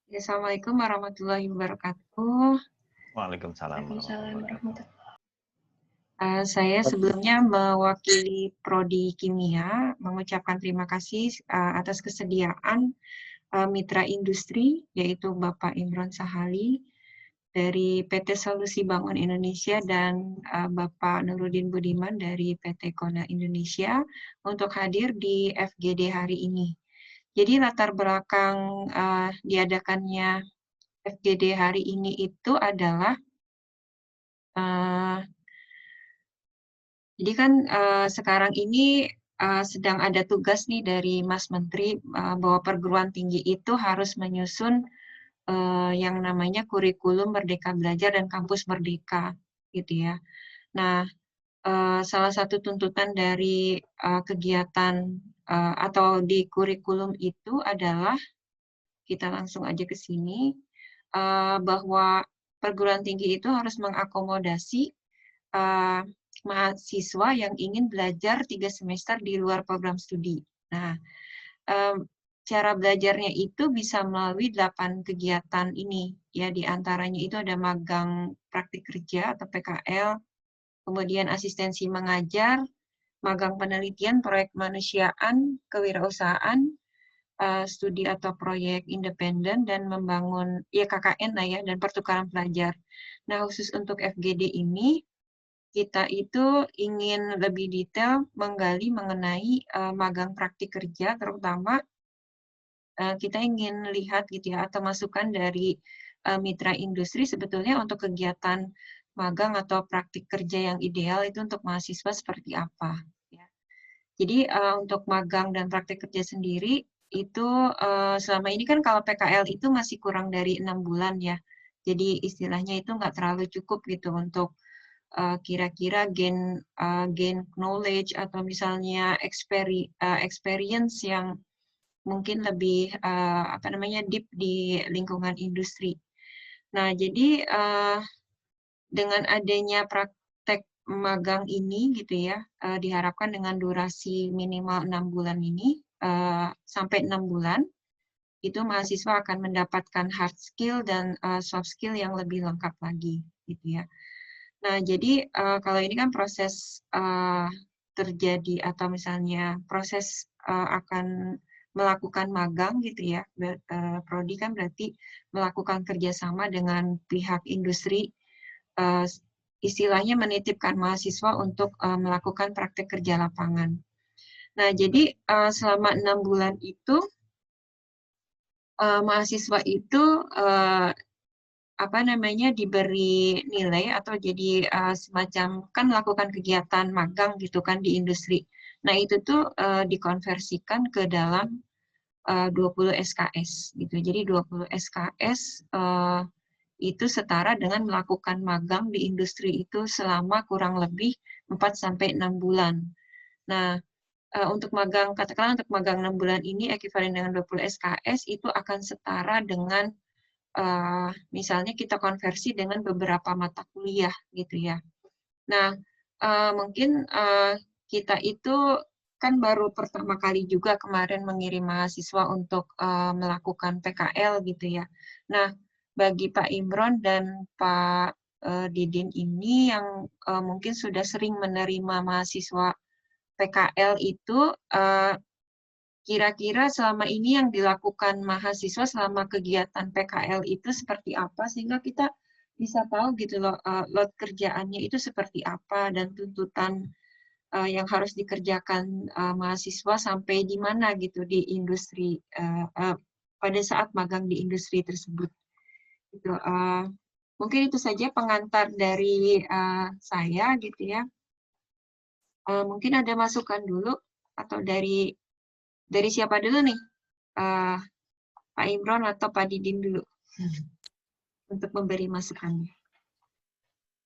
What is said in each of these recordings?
Ya, Assalamualaikum warahmatullahi wabarakatuh. Waalaikumsalam warahmatullahi Waalaikumsalam wabarakatuh. warahmatullahi Saya sebelumnya mewakili Prodi Kimia mengucapkan terima kasih atas kesediaan mitra industri, yaitu Bapak Imron Sahali dari PT Solusi Bangun Indonesia dan Bapak Nurudin Budiman dari PT Kona Indonesia untuk hadir di FGD hari ini. Jadi latar belakang diadakannya FGD hari ini itu adalah jadi kan sekarang ini sedang ada tugas nih dari Mas Menteri bahwa perguruan tinggi itu harus menyusun yang namanya kurikulum Merdeka Belajar dan Kampus Merdeka, gitu ya. Nah, salah satu tuntutan dari kegiatan atau di kurikulum itu adalah, kita langsung aja ke sini, bahwa perguruan tinggi itu harus mengakomodasi mahasiswa yang ingin belajar 3 semester di luar program studi. Nah, cara belajarnya itu bisa melalui 8 kegiatan ini, ya, di antaranya itu ada magang praktik kerja atau PKL, kemudian asistensi mengajar, magang penelitian, proyek kemanusiaan, kewirausahaan, studi atau proyek independen, dan membangun, ya KKN lah ya, dan pertukaran pelajar. Nah, khusus untuk FGD ini, kita itu ingin lebih detail menggali mengenai magang praktik kerja, terutama kita ingin lihat gitu ya, atau masukan dari mitra industri sebetulnya untuk kegiatan magang atau praktik kerja yang ideal itu untuk mahasiswa seperti apa. Ya. Jadi untuk magang dan praktik kerja sendiri itu selama ini kan kalau PKL itu masih kurang dari 6 bulan ya. Jadi istilahnya itu nggak terlalu cukup gitu untuk kira-kira gain knowledge atau misalnya experience yang mungkin lebih deep di lingkungan industri. Nah, jadi dengan adanya praktek magang ini gitu ya, diharapkan dengan durasi minimal 6 bulan ini sampai 6 bulan itu mahasiswa akan mendapatkan hard skill dan soft skill yang lebih lengkap lagi gitu ya. Nah, jadi kalau ini kan proses terjadi atau misalnya proses akan melakukan magang gitu ya, Prodi kan berarti melakukan kerjasama dengan pihak industri, istilahnya menitipkan mahasiswa untuk melakukan praktek kerja lapangan. Nah, jadi selama 6 bulan itu mahasiswa itu diberi nilai atau jadi semacam kan melakukan kegiatan magang gitu kan di industri. Nah, itu tuh dikonversikan ke dalam 20 SKS gitu. Jadi 20 SKS itu setara dengan melakukan magang di industri itu selama kurang lebih 4 sampai 6 bulan. Nah, untuk magang, katakanlah untuk magang 6 bulan ini ekuivalen dengan 20 SKS itu akan setara dengan misalnya kita konversi dengan beberapa mata kuliah gitu ya. Nah, mungkin kita itu kan baru pertama kali juga kemarin mengirim mahasiswa untuk melakukan PKL gitu ya. Nah, bagi Pak Imron dan Pak Didin ini yang mungkin sudah sering menerima mahasiswa PKL itu, kira-kira selama ini yang dilakukan mahasiswa selama kegiatan PKL itu seperti apa, sehingga kita bisa tahu gitu loh, load kerjaannya itu seperti apa, dan tuntutan yang harus dikerjakan mahasiswa sampai di mana gitu di industri, pada saat magang di industri tersebut. Gitu. Mungkin itu saja pengantar dari saya gitu ya. Mungkin ada masukan dulu, atau dari siapa dulu nih? Pak Imron atau Pak Didin dulu untuk memberi masukannya.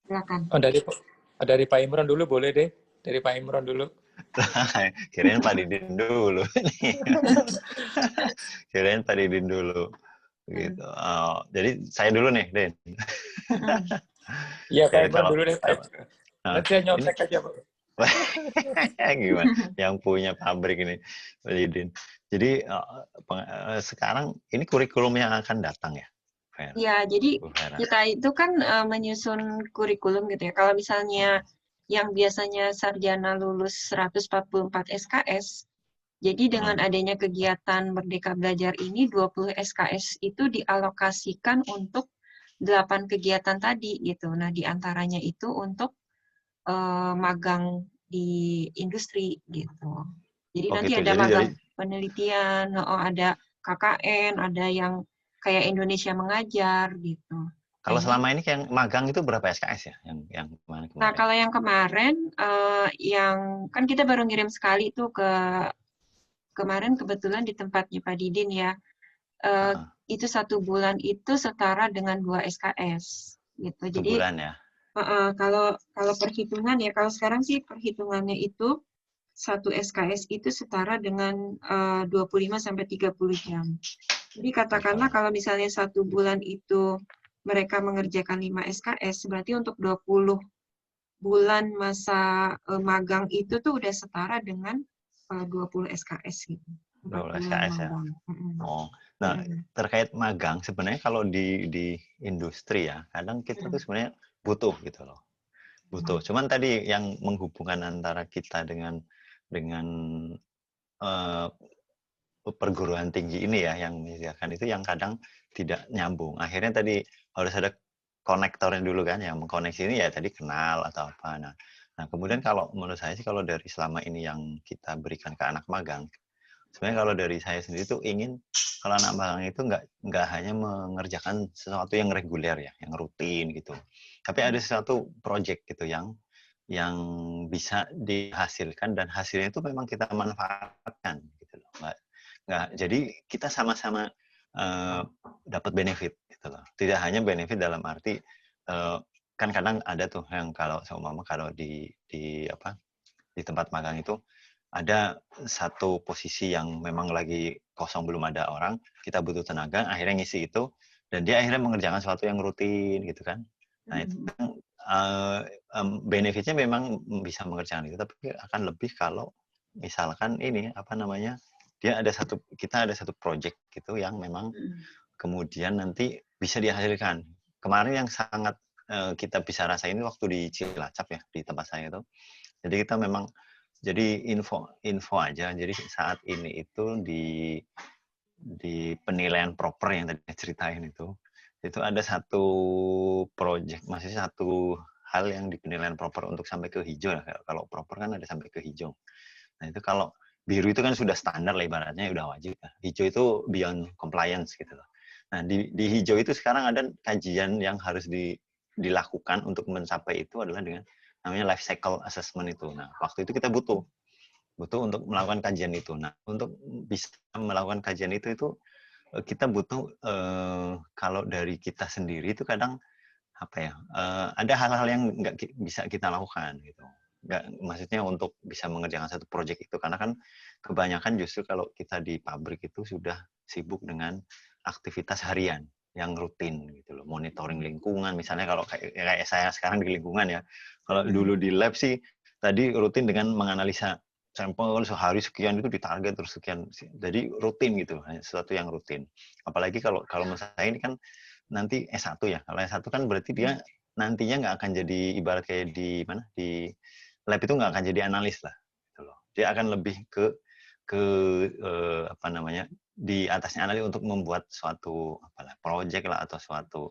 Silakan. Oh, dari Pak Imron dulu boleh deh. Dari Pak Imron dulu. Kirain Pak Didin dulu. Kirain Pak Didin dulu. Gitu. Jadi saya dulu nih, Den. Iya, Pak Jadi Imron dulu deh, Pak. Nanti saya nyontek aja, Pak. Gimana? Yang punya pabrik ini, Pak Didin. Jadi sekarang ini kurikulum yang akan datang ya, Vera? Ya, jadi Bu Vera. kita itu kan menyusun kurikulum gitu ya. Kalau misalnya yang biasanya sarjana lulus 144 SKS, jadi dengan adanya kegiatan Merdeka Belajar ini 20 SKS itu dialokasikan untuk 8 kegiatan tadi gitu. Nah, diantaranya itu untuk magang di industri gitu. Jadi Oh nanti gitu. ada Jadi dari magang penelitian, ada KKN, ada yang kayak Indonesia mengajar gitu. Nah kalau ini, selama ini yang magang itu berapa SKS ya? Yang nah kemarin-kemarin? kalau yang kemarin, yang kan kita baru ngirim sekali tuh kemarin kebetulan di tempatnya Pak Didin ya. Eh, Heeh, itu 1 bulan itu setara dengan 2 SKS gitu. Jadi sebulan ya. kalau kalau perhitungan ya, kalau sekarang sih perhitungannya itu 1 SKS itu setara dengan 25 sampai 30 jam. Jadi Oh katakanlah kalau kalau misalnya 1 bulan itu mereka mengerjakan 5 SKS, berarti untuk 20 bulan masa magang itu tuh udah setara dengan 20 SKS gitu. 4 12 bulan SKS ya. magang. Mm-mm. Oh, nah Mm-mm. terkait magang sebenarnya kalau di industri ya, kadang kita tuh Mm-mm. sebenarnya butuh gitu loh, butuh. Cuman tadi yang menghubungkan antara kita dengan eh, perguruan tinggi ini ya, yang menyediakan itu yang kadang tidak nyambung. Akhirnya tadi harus ada konektornya dulu kan, yang mengkoneksi ini ya tadi kenal atau apa. Nah kemudian kalau menurut saya sih kalau dari selama ini yang kita berikan ke anak magang, sebenarnya kalau dari saya sendiri tuh ingin kalau anak magang itu nggak hanya mengerjakan sesuatu yang reguler ya, yang rutin gitu, tapi ada sesuatu project gitu yang bisa dihasilkan dan hasilnya itu memang kita manfaatkan gitu loh. Nggak jadi kita sama-sama dapat benefit gitu loh. Tidak hanya benefit dalam arti kan kadang ada tuh yang kalau seumpama kalau di apa di tempat magang itu ada satu posisi yang memang lagi kosong belum ada orang, kita butuh tenaga, akhirnya ngisi itu, dan dia akhirnya mengerjakan sesuatu yang rutin gitu kan. Nah itu Mm-mm. kan benefitnya memang bisa mengerjakan itu, tapi akan lebih kalau misalkan ini apa namanya dia ada kita ada satu project gitu yang memang Mm-mm. kemudian nanti bisa dihasilkan. Kemarin yang sangat kita bisa rasain ini waktu di Cilacap ya di tempat saya itu. Jadi kita memang jadi info aja. Jadi saat ini itu di penilaian proper yang tadi saya ceritain itu ada satu project, masih satu hal yang di penilaian proper untuk sampai ke hijau. Kalau proper kan ada sampai ke hijau. Nah itu kalau biru itu kan sudah standar lah ibaratnya udah wajib. Hijau itu beyond compliance gitu loh. Nah di hijau itu sekarang ada kajian yang harus dilakukan untuk mencapai itu adalah dengan namanya life cycle assessment itu. Nah waktu itu kita butuh untuk melakukan kajian itu. Nah untuk bisa melakukan kajian itu kita butuh kalau dari kita sendiri itu kadang apa ya ada hal-hal yang nggak bisa kita lakukan gitu nggak maksudnya untuk bisa mengerjakan satu proyek itu karena kan kebanyakan justru kalau kita di pabrik itu sudah sibuk dengan aktivitas harian yang rutin gitu loh monitoring lingkungan misalnya kalau kayak saya sekarang di lingkungan ya kalau Mm-mm. dulu di lab sih tadi rutin dengan menganalisa sampel sehari sekian itu ditarget terus sekian jadi rutin gitu sesuatu yang rutin apalagi kalau menurut saya ini kan nanti S1 ya. Kalau S1 kan berarti dia nantinya nggak akan jadi ibarat kayak di mana di lab itu nggak akan jadi analis lah. Gitu loh. Dia akan lebih ke apa namanya di atasnya analis untuk membuat suatu apalah project lah atau suatu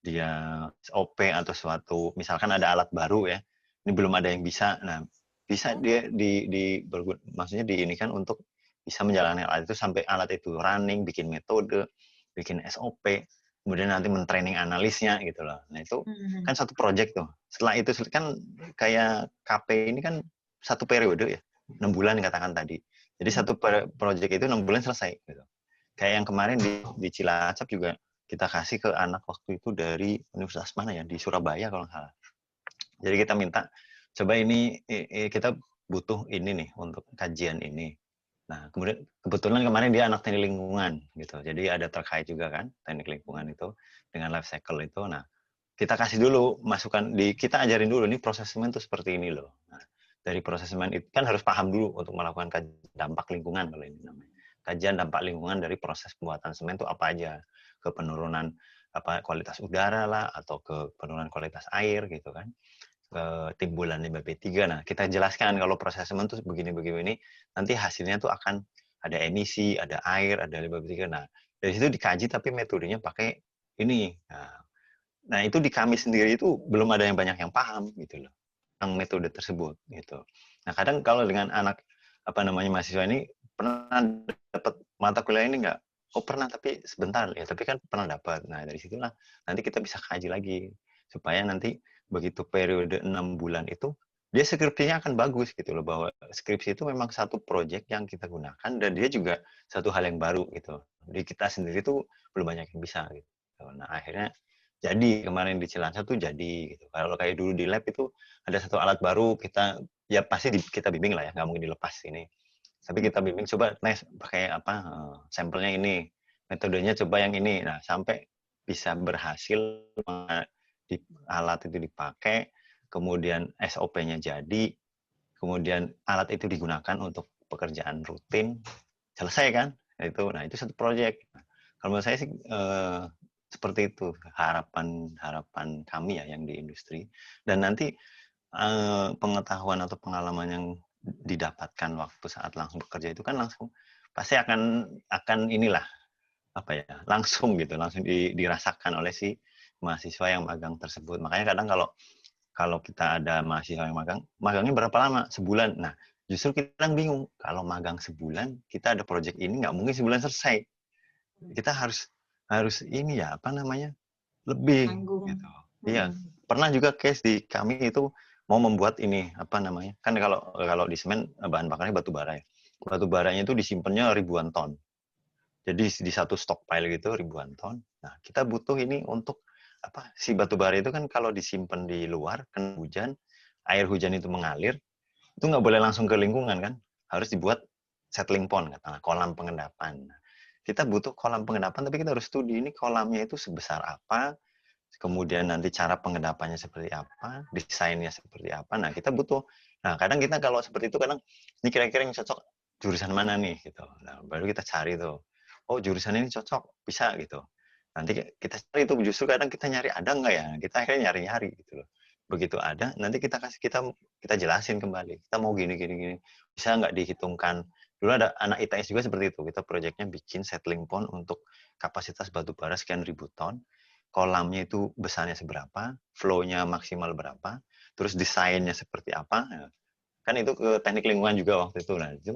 dia OP atau suatu misalkan ada alat baru ya. Ini belum ada yang bisa. Nah, bisa dia maksudnya diinikan untuk bisa menjalani alat itu sampai alat itu running, bikin metode, bikin SOP, kemudian nanti mentraining analisnya gitu loh. Nah itu Mm-mm. kan satu project tuh. Setelah itu kan kayak KP ini kan satu periode ya, 6 bulan katakan tadi. Jadi satu project itu 6 bulan selesai. Gitu. Kayak yang kemarin di Cilacap juga kita kasih ke anak waktu itu dari universitas mana ya, di Surabaya kalau nggak salah. Jadi kita minta, coba ini kita butuh ini nih untuk kajian ini. Nah, kemudian kebetulan kemarin dia anak teknik lingkungan gitu. Jadi ada terkait juga kan teknik lingkungan itu dengan life cycle itu. Nah, kita kasih dulu masukan kita ajarin dulu nih proses semen itu seperti ini loh. Nah, dari proses semen itu kan harus paham dulu untuk melakukan dampak lingkungan kalau ini namanya. kajian dampak lingkungan dari proses pembuatan semen itu apa aja, ke penurunan kualitas udara lah, atau ke penurunan kualitas air gitu kan, ke timbulan limbah B3. Nah, kita jelaskan kalau proses semen tuh begini-begini, nanti hasilnya tuh akan ada emisi, ada air, ada limbah B3. Nah, dari situ dikaji tapi metodenya pakai ini. Nah, itu di kami sendiri itu belum ada yang banyak yang paham gitu loh, tentang metode tersebut gitu. Nah, kadang kalau dengan anak mahasiswa ini pernah dapat mata kuliah ini nggak? Oh pernah, tapi sebentar ya. Tapi kan pernah dapat. Nah dari situlah nanti kita bisa kaji lagi supaya nanti begitu periode 6 bulan itu dia skripsinya akan bagus gitu loh, bahwa skripsi itu memang satu proyek yang kita gunakan dan dia juga satu hal yang baru gitu. Jadi kita sendiri tuh belum banyak yang bisa gitu. Nah akhirnya jadi kemarin di Cilacap tuh jadi gitu. Kalau kayak dulu di lab itu ada satu alat baru, kita ya pasti kita bimbing lah ya, nggak mungkin dilepas ini. Tapi kita bimbing coba pakai sampelnya ini, metodenya coba yang ini. Nah, sampai bisa berhasil di alat itu dipakai, kemudian SOP-nya jadi, kemudian alat itu digunakan untuk pekerjaan rutin, selesai kan? Nah itu satu proyek. Kalau menurut saya sih seperti itu harapan kami ya yang di industri. Dan nanti pengetahuan atau pengalaman yang didapatkan waktu saat langsung bekerja itu kan langsung pasti akan inilah langsung dirasakan oleh si mahasiswa yang magang tersebut. Makanya kadang kalau kita ada mahasiswa yang magangnya berapa lama? Sebulan. Nah, justru kita bingung. Kalau magang sebulan, kita ada proyek ini nggak mungkin sebulan selesai. Kita harus ini ya lebih gitu. Iya, pernah juga case di kami itu mau membuat ini kan kalau di semen bahan bakarnya batu bara ya. Batu baranya itu disimpannya ribuan ton. Jadi di satu stockpile gitu ribuan ton. Nah, kita butuh ini untuk si batu bara itu kan kalau disimpan di luar kena hujan, air hujan itu mengalir, itu nggak boleh langsung ke lingkungan kan. Harus dibuat settling pond katakanlah, kolam pengendapan. Kita butuh kolam pengendapan tapi kita harus studi ini kolamnya itu sebesar apa, kemudian nanti cara pengendapannya seperti apa, desainnya seperti apa. Nah, kita butuh. Nah, kadang kita kalau seperti itu kadang ini kira-kira yang cocok jurusan mana nih gitu. Nah, baru kita cari tuh. Oh, jurusan ini cocok, bisa gitu. Nanti kita cari itu justru kadang kita nyari ada nggak ya? Kita akhirnya nyari-nyari gitu loh. Begitu ada, nanti kita jelasin kembali. Kita mau gini. Bisa nggak dihitungkan? Dulu ada anak ITS juga seperti itu. Kita proyeknya bikin settling pond untuk kapasitas batu bara sekian ribu ton. Kolamnya itu besarnya seberapa, flow-nya maksimal berapa, terus desainnya seperti apa. Kan itu ke teknik lingkungan juga waktu itu. Nah, itu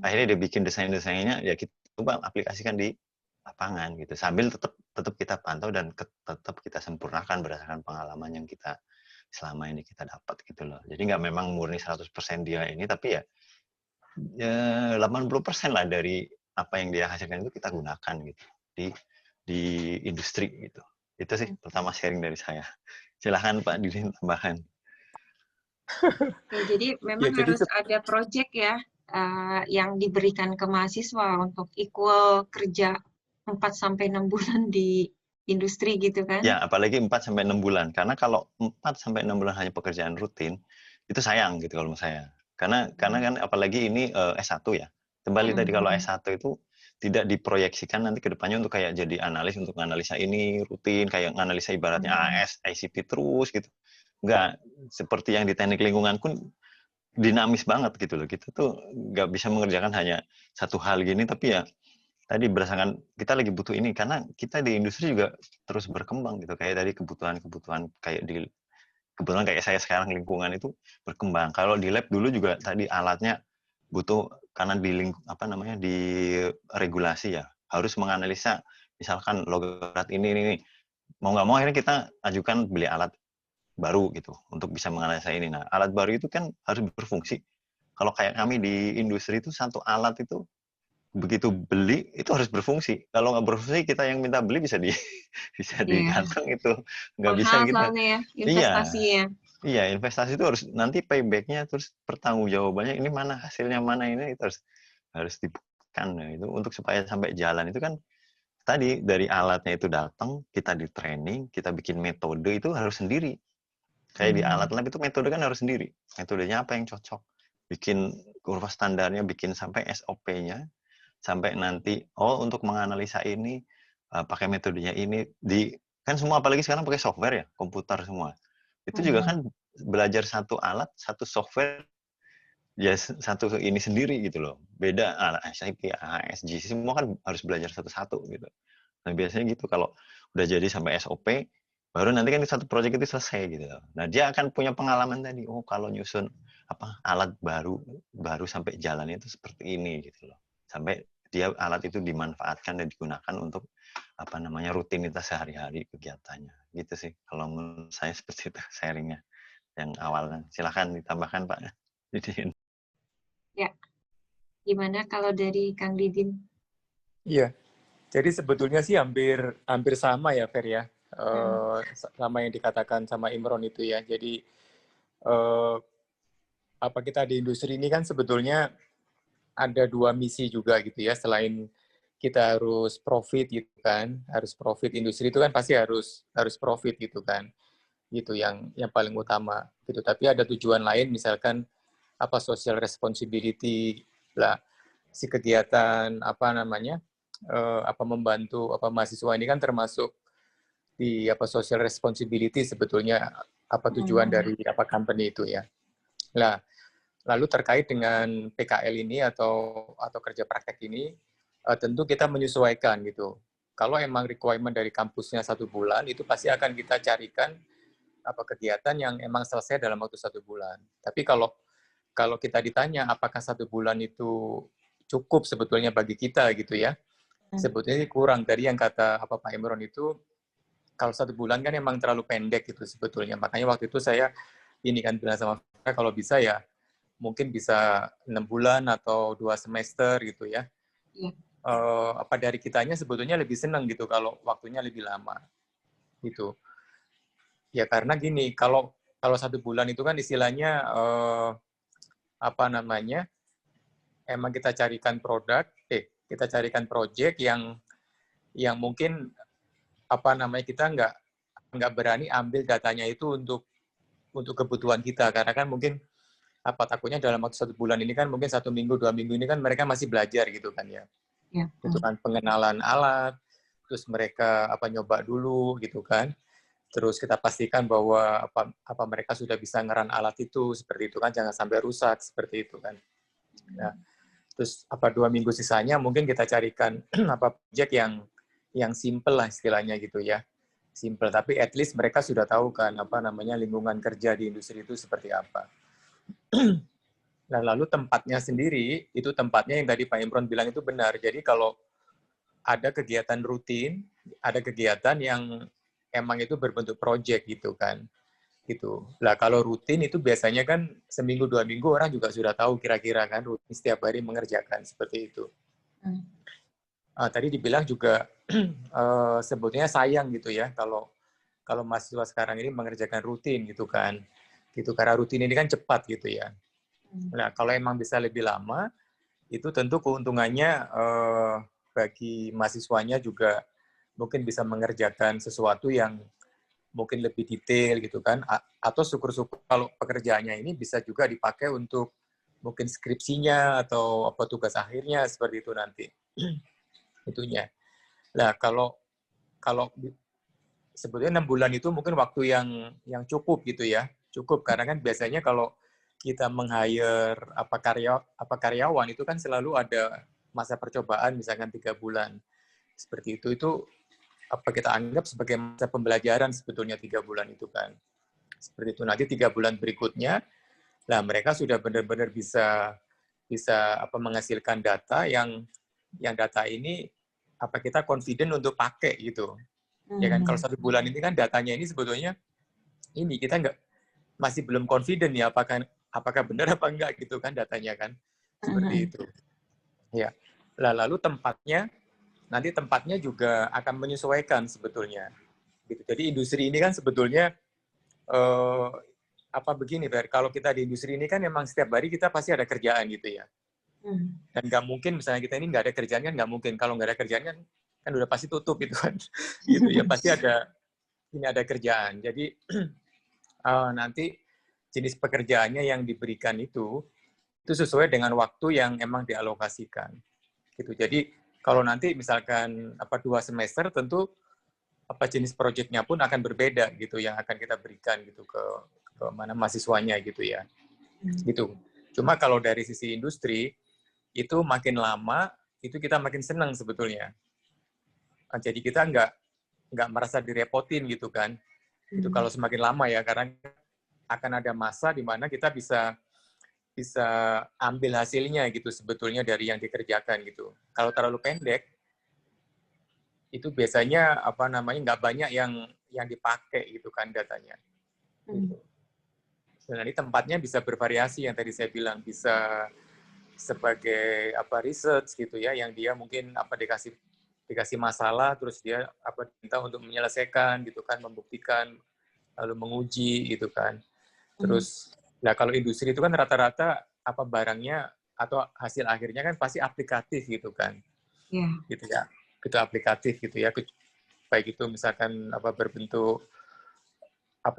akhirnya dia bikin desain-desainnya, ya kita coba aplikasikan di lapangan gitu. Sambil tetap kita pantau dan tetap kita sempurnakan berdasarkan pengalaman yang kita selama ini kita dapat gitu loh. Jadi nggak memang murni 100% dia ini, tapi ya 80% lah dari apa yang dia hasilkan itu kita gunakan gitu di industri gitu. Itu sih pertama sharing dari saya. Silahkan Pak Didin tambahkan. Oke, jadi memang harus ada proyek ya yang diberikan ke mahasiswa untuk equal kerja 4-6 bulan di industri gitu kan? Ya, apalagi 4-6 bulan. Karena kalau 4-6 bulan hanya pekerjaan rutin, itu sayang gitu kalau menurut saya. Karena kan apalagi ini S1 ya. Kembali tadi kalau S1 itu tidak diproyeksikan nanti ke depannya untuk kayak jadi analis untuk analisa ini rutin, kayak analisa ibaratnya AS, ICP terus gitu. Enggak, seperti yang di teknik lingkungan pun dinamis banget gitu loh. Kita tuh nggak bisa mengerjakan hanya satu hal gini, tapi ya tadi berdasarkan kita lagi butuh ini karena kita di industri juga terus berkembang gitu, kayak tadi kebutuhan kebetulan kayak saya sekarang lingkungan itu berkembang. Kalau di lab dulu juga tadi alatnya butuh karena di regulasi ya harus menganalisa misalkan logarit ini mau nggak mau akhirnya kita ajukan beli alat baru gitu untuk bisa menganalisa ini. Nah alat baru itu kan harus berfungsi. Kalau kayak kami di industri itu satu alat itu begitu beli itu harus berfungsi. Kalau nggak berfungsi kita yang minta beli bisa digantung itu nggak bisa Mahal kita. soalnya ya Iya, investasinya. iya investasi itu harus nanti paybacknya terus pertanggungjawabannya ini mana hasilnya mana ini harus dibuktikan. Nah, itu untuk supaya sampai jalan itu kan tadi dari alatnya itu datang kita di training kita bikin metode itu harus sendiri. Kayak di alat lab itu metode kan harus sendiri. Metodenya apa yang cocok. Bikin kurva standarnya, bikin sampai SOP-nya, sampai nanti untuk menganalisa ini pakai metodenya ini kan semua apalagi sekarang pakai software ya, komputer semua. Itu juga kan belajar satu alat, satu software ya satu ini sendiri gitu loh. Beda SAP, ASG semua kan harus belajar satu-satu gitu. Nah, biasanya gitu kalau udah jadi sampai SOP, baru nanti kan satu proyek itu selesai gitu loh. Nah, dia akan punya pengalaman tadi, kalau nyusun alat baru sampai jalan itu seperti ini gitu loh. Sampai alat itu dimanfaatkan dan digunakan untuk rutinitas sehari-hari kegiatannya. Gitu sih. Kalau menurut saya seperti itu sharingnya yang awalnya. Silakan ditambahkan Pak Didin. Ya. Gimana kalau dari Kang Didin? Iya. Jadi sebetulnya sih hampir sama ya, Fer ya. Sama yang dikatakan sama Imron itu ya. Jadi kita di industri ini kan sebetulnya ada dua misi juga gitu ya. Selain kita harus profit gitu kan, harus profit, industri itu kan pasti harus profit gitu kan. Gitu yang paling utama gitu. Tapi ada tujuan lain, misalkan social responsibility lah, si kegiatan membantu mahasiswa ini kan termasuk di social responsibility sebetulnya, tujuan dari company itu ya. Nah, lalu terkait dengan PKL ini atau kerja praktek ini, tentu kita menyesuaikan gitu. Kalau emang requirement dari kampusnya 1 bulan, itu pasti akan kita carikan kegiatan yang emang selesai dalam waktu 1 bulan. Tapi kalau kita ditanya apakah 1 bulan itu cukup sebetulnya bagi kita gitu ya, sebetulnya kurang. Tadi yang kata Pak Imron itu, kalau 1 bulan kan emang terlalu pendek gitu sebetulnya. Makanya waktu itu saya bilang sama mereka, kalau bisa ya mungkin bisa 6 bulan atau 2 semester gitu ya. Dari kitanya sebetulnya lebih senang gitu kalau waktunya lebih lama gitu. Ya karena gini, kalau 1 bulan itu kan istilahnya emang kita carikan kita carikan project yang mungkin kita nggak berani ambil datanya itu untuk kebutuhan kita, karena kan mungkin takutnya dalam waktu 1 bulan ini kan mungkin 1 minggu 2 minggu ini kan mereka masih belajar gitu kan ya. Itu kan pengenalan alat, terus mereka nyoba dulu gitu kan. Terus kita pastikan bahwa mereka sudah bisa ngeran alat itu, seperti itu kan, jangan sampai rusak seperti itu kan. Nah, terus 2 minggu sisanya mungkin kita carikan project yang simple lah istilahnya gitu ya. Simple, tapi at least mereka sudah tahu kan lingkungan kerja di industri itu seperti apa. Nah, lalu tempatnya sendiri, itu tempatnya yang tadi Pak Imron bilang itu benar. Jadi kalau ada kegiatan rutin, ada kegiatan yang emang itu berbentuk project gitu kan. Gitu. Lah kalau rutin itu biasanya kan seminggu 2 minggu orang juga sudah tahu kira-kira kan rutin setiap hari mengerjakan seperti itu. Tadi dibilang juga sebetulnya sayang gitu ya kalau mahasiswa sekarang ini mengerjakan rutin gitu kan. Gitu, karena rutin ini kan cepat gitu ya. Nah, kalau emang bisa lebih lama, itu tentu keuntungannya bagi mahasiswanya juga mungkin bisa mengerjakan sesuatu yang mungkin lebih detail gitu kan, atau syukur-syukur kalau pekerjaannya ini bisa juga dipakai untuk mungkin skripsinya atau tugas akhirnya seperti itu nanti. Itunya. Nah, kalau sebetulnya 6 bulan itu mungkin waktu yang cukup gitu ya. Cukup karena kan biasanya kalau kita meng-hire karyawan itu kan selalu ada masa percobaan misalkan 3 bulan. Seperti itu kita anggap sebagai masa pembelajaran sebetulnya 3 bulan itu kan. Seperti itu. Nanti 3 bulan berikutnya, lah mereka sudah benar-benar bisa menghasilkan data yang data ini kita confident untuk pakai gitu. Ya kan, kalau 1 bulan ini kan datanya ini sebetulnya ini kita masih belum confident ya apakah benar apa enggak gitu kan datanya kan. Seperti itu. Ya. Lalu nanti tempatnya juga akan menyesuaikan sebetulnya. Gitu. Jadi industri ini kan sebetulnya begini, Fer, kalau kita di industri ini kan memang setiap hari kita pasti ada kerjaan gitu ya. Dan nggak mungkin misalnya kita ini nggak ada kerjaan kan nggak mungkin. Kalau nggak ada kerjaan kan udah pasti tutup gitu kan. Gitu ya, pasti ada kerjaan. Jadi nanti jenis pekerjaannya yang diberikan itu sesuai dengan waktu yang emang dialokasikan. gitu. Jadi kalau nanti misalkan 2 semester, tentu jenis proyeknya pun akan berbeda gitu yang akan kita berikan gitu ke mana mahasiswanya gitu ya. Gitu. Cuma kalau dari sisi industri itu makin lama itu kita makin senang sebetulnya. Jadi kita nggak merasa direpotin gitu kan. Itu kalau semakin lama ya, karena akan ada masa di mana kita bisa ambil hasilnya gitu sebetulnya dari yang dikerjakan gitu. Kalau terlalu pendek itu biasanya nggak banyak yang dipakai gitu kan datanya. Gitu. Dan nanti tempatnya bisa bervariasi yang tadi saya bilang, bisa sebagai research gitu ya, yang dia mungkin dikasih masalah terus dia minta untuk menyelesaikan gitu kan, membuktikan, lalu menguji gitu kan. Terus kalau industri itu kan rata-rata barangnya atau hasil akhirnya kan pasti aplikatif gitu kan. Gitu ya. Itu aplikatif gitu ya. Baik itu misalkan berbentuk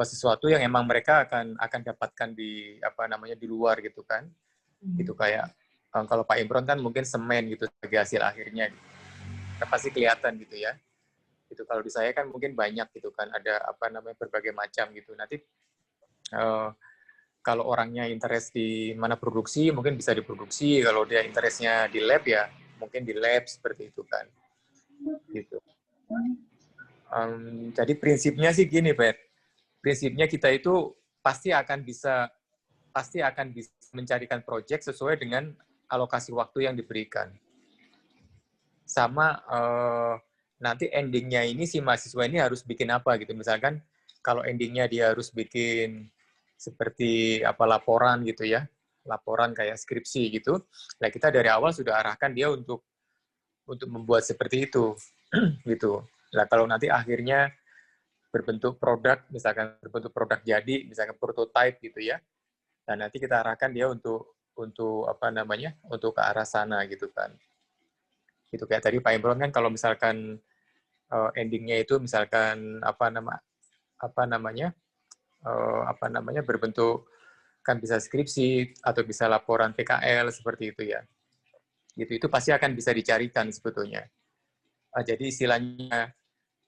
sesuatu yang emang mereka akan dapatkan di di luar gitu kan. Gitu kayak kalau Pak Imron kan mungkin semen gitu sebagai hasil akhirnya gitu. Pasti kelihatan gitu ya. Itu kalau di saya kan mungkin banyak gitu kan, ada berbagai macam gitu. Nanti kalau orangnya interest di mana produksi, mungkin bisa diproduksi. Kalau dia interestnya di lab ya mungkin di lab seperti itu kan. Gitu. Jadi prinsipnya sih gini, Pak. Prinsipnya kita itu pasti akan bisa mencarikan proyek sesuai dengan alokasi waktu yang diberikan. Sama nanti endingnya ini si mahasiswa ini harus bikin apa gitu. Misalkan kalau endingnya dia harus bikin seperti laporan gitu ya, laporan kayak skripsi gitu. Nah kita dari awal sudah arahkan dia untuk membuat seperti itu, gitu. Nah kalau nanti akhirnya berbentuk produk, misalkan berbentuk produk jadi, misalkan prototype gitu ya. Dan nanti kita arahkan dia untuk untuk ke arah sana gitu kan. Gitu kayak tadi Pak Imron kan kalau misalkan endingnya itu misalkan berbentuk kan bisa skripsi atau bisa laporan PKL seperti itu ya. Gitu itu pasti akan bisa dicarikan sebetulnya. Jadi istilahnya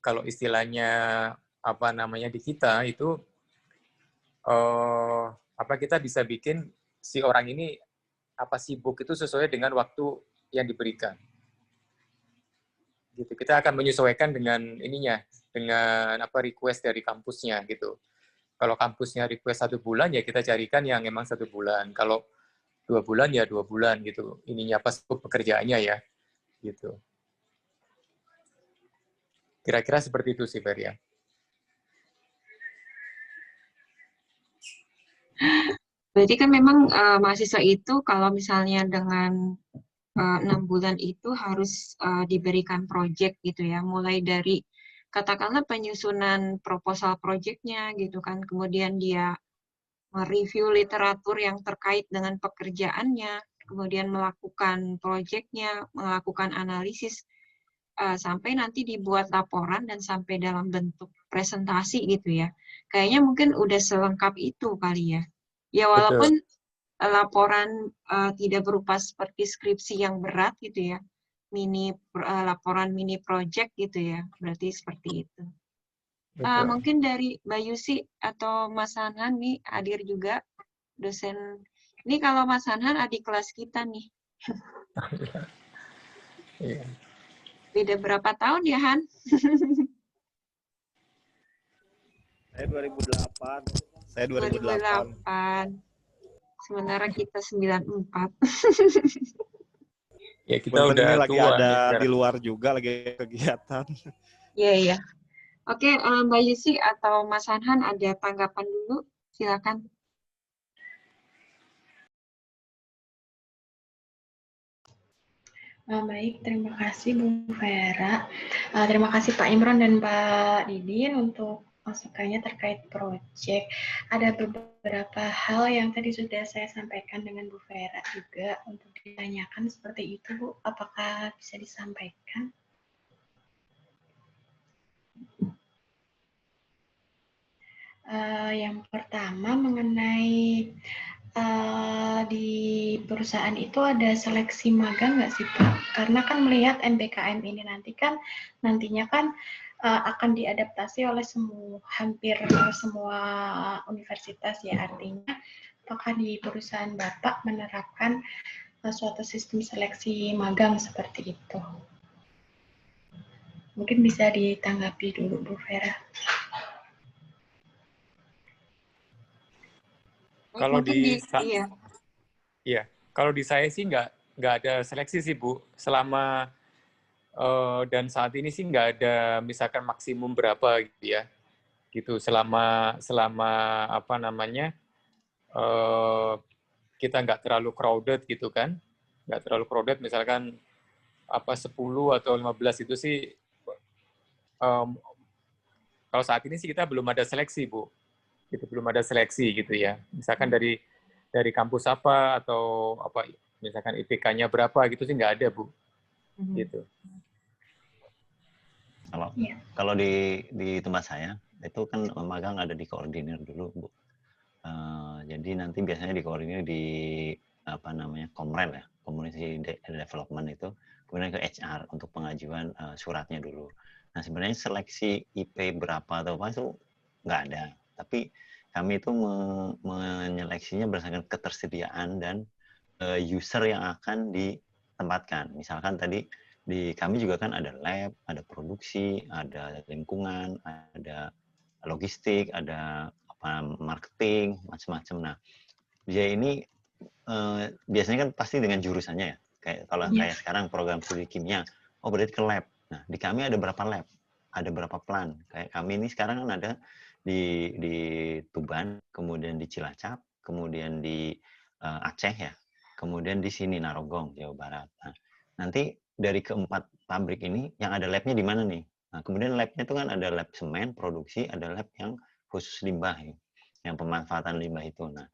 kalau istilahnya di kita itu kita bisa bikin si orang ini sibuk itu sesuai dengan waktu yang diberikan. Gitu. Kita akan menyesuaikan dengan dengan request dari kampusnya gitu. Kalau kampusnya request 1 bulan ya kita carikan yang emang 1 bulan. Kalau 2 bulan ya 2 bulan gitu. Ininya pekerjaannya ya gitu. Kira-kira seperti itu sih, Fer ya. Berarti kan memang mahasiswa itu kalau misalnya dengan 6 bulan itu harus diberikan proyek gitu ya, mulai dari katakanlah penyusunan proposal proyeknya gitu kan, kemudian dia mereview literatur yang terkait dengan pekerjaannya, kemudian melakukan proyeknya, melakukan analisis, sampai nanti dibuat laporan dan sampai dalam bentuk presentasi gitu ya. Kayaknya mungkin udah selengkap itu kali ya. Ya Betul. walaupun laporan tidak berupa seperti skripsi yang berat gitu ya, laporan mini project gitu ya, berarti seperti itu. Betul. Mungkin dari Mbak Yusi atau Mas Hanhan nih hadir juga, dosen. Ini kalau Mas Hanhan adik kelas kita nih. Iya. Beda berapa tahun ya, Han? Saya 2008. Saya 2008. Sementara kita 94. Ya kita udah ini lagi tua ada nih, di luar juga lagi kegiatan. Iya, iya. Oke, Mbak Yusi atau Mas Hanhan ada tanggapan dulu? Silakan. Baik, terima kasih Bu Vera. Terima kasih Pak Imron dan Pak Didin untuk masukannya terkait proyek. Ada beberapa hal yang tadi sudah saya sampaikan dengan Bu Vera juga untuk ditanyakan seperti itu, Bu. Apakah bisa disampaikan? Yang pertama mengenai di perusahaan itu ada seleksi magang nggak sih Pak? Karena kan melihat MBKM ini nantinya kan akan diadaptasi oleh hampir semua universitas ya, artinya apakah di perusahaan Bapak menerapkan suatu sistem seleksi magang seperti itu? Mungkin bisa ditanggapi dulu Bu Vera. Kalau iya. Iya, kalau di saya sih nggak ada seleksi sih Bu. Selama dan saat ini sih nggak ada misalkan maksimum berapa gitu ya. Gitu selama apa namanya kita nggak terlalu crowded gitu kan. Nggak terlalu crowded misalkan apa 10 atau 15 itu sih kalau saat ini sih kita belum ada seleksi Bu. Gitu belum ada seleksi gitu ya. Misalkan dari kampus apa atau apa misalkan IPK-nya berapa gitu sih nggak ada Bu. Gitu. Kalau di tempat saya itu kan magang ada di koordinir dulu Bu. Jadi nanti biasanya dikoordinir di apa namanya Komrel ya, Community Development itu, kemudian ke HR untuk pengajuan suratnya dulu. Nah sebenarnya seleksi IP berapa atau apa itu nggak ada, tapi kami itu menyeleksinya berdasarkan ketersediaan dan user yang akan ditempatkan. Misalkan tadi di kami juga kan ada lab, ada produksi, ada lingkungan, ada logistik, ada marketing, macam-macam. Nah, dia ini biasanya kan pasti dengan jurusannya ya. Kayak sekarang program studi kimia, oh berarti ke lab. Nah, di kami ada berapa lab? Ada berapa plan? Kayak kami ini sekarang kan ada di Tuban, kemudian di Cilacap, kemudian di Aceh ya, kemudian di sini Narogong, Jawa Barat. Nah, nanti dari keempat pabrik ini yang ada labnya di mana nih? Nah, kemudian labnya itu kan ada lab semen, produksi, ada lab yang khusus limbah ya, yang pemanfaatan limbah itu. Nah,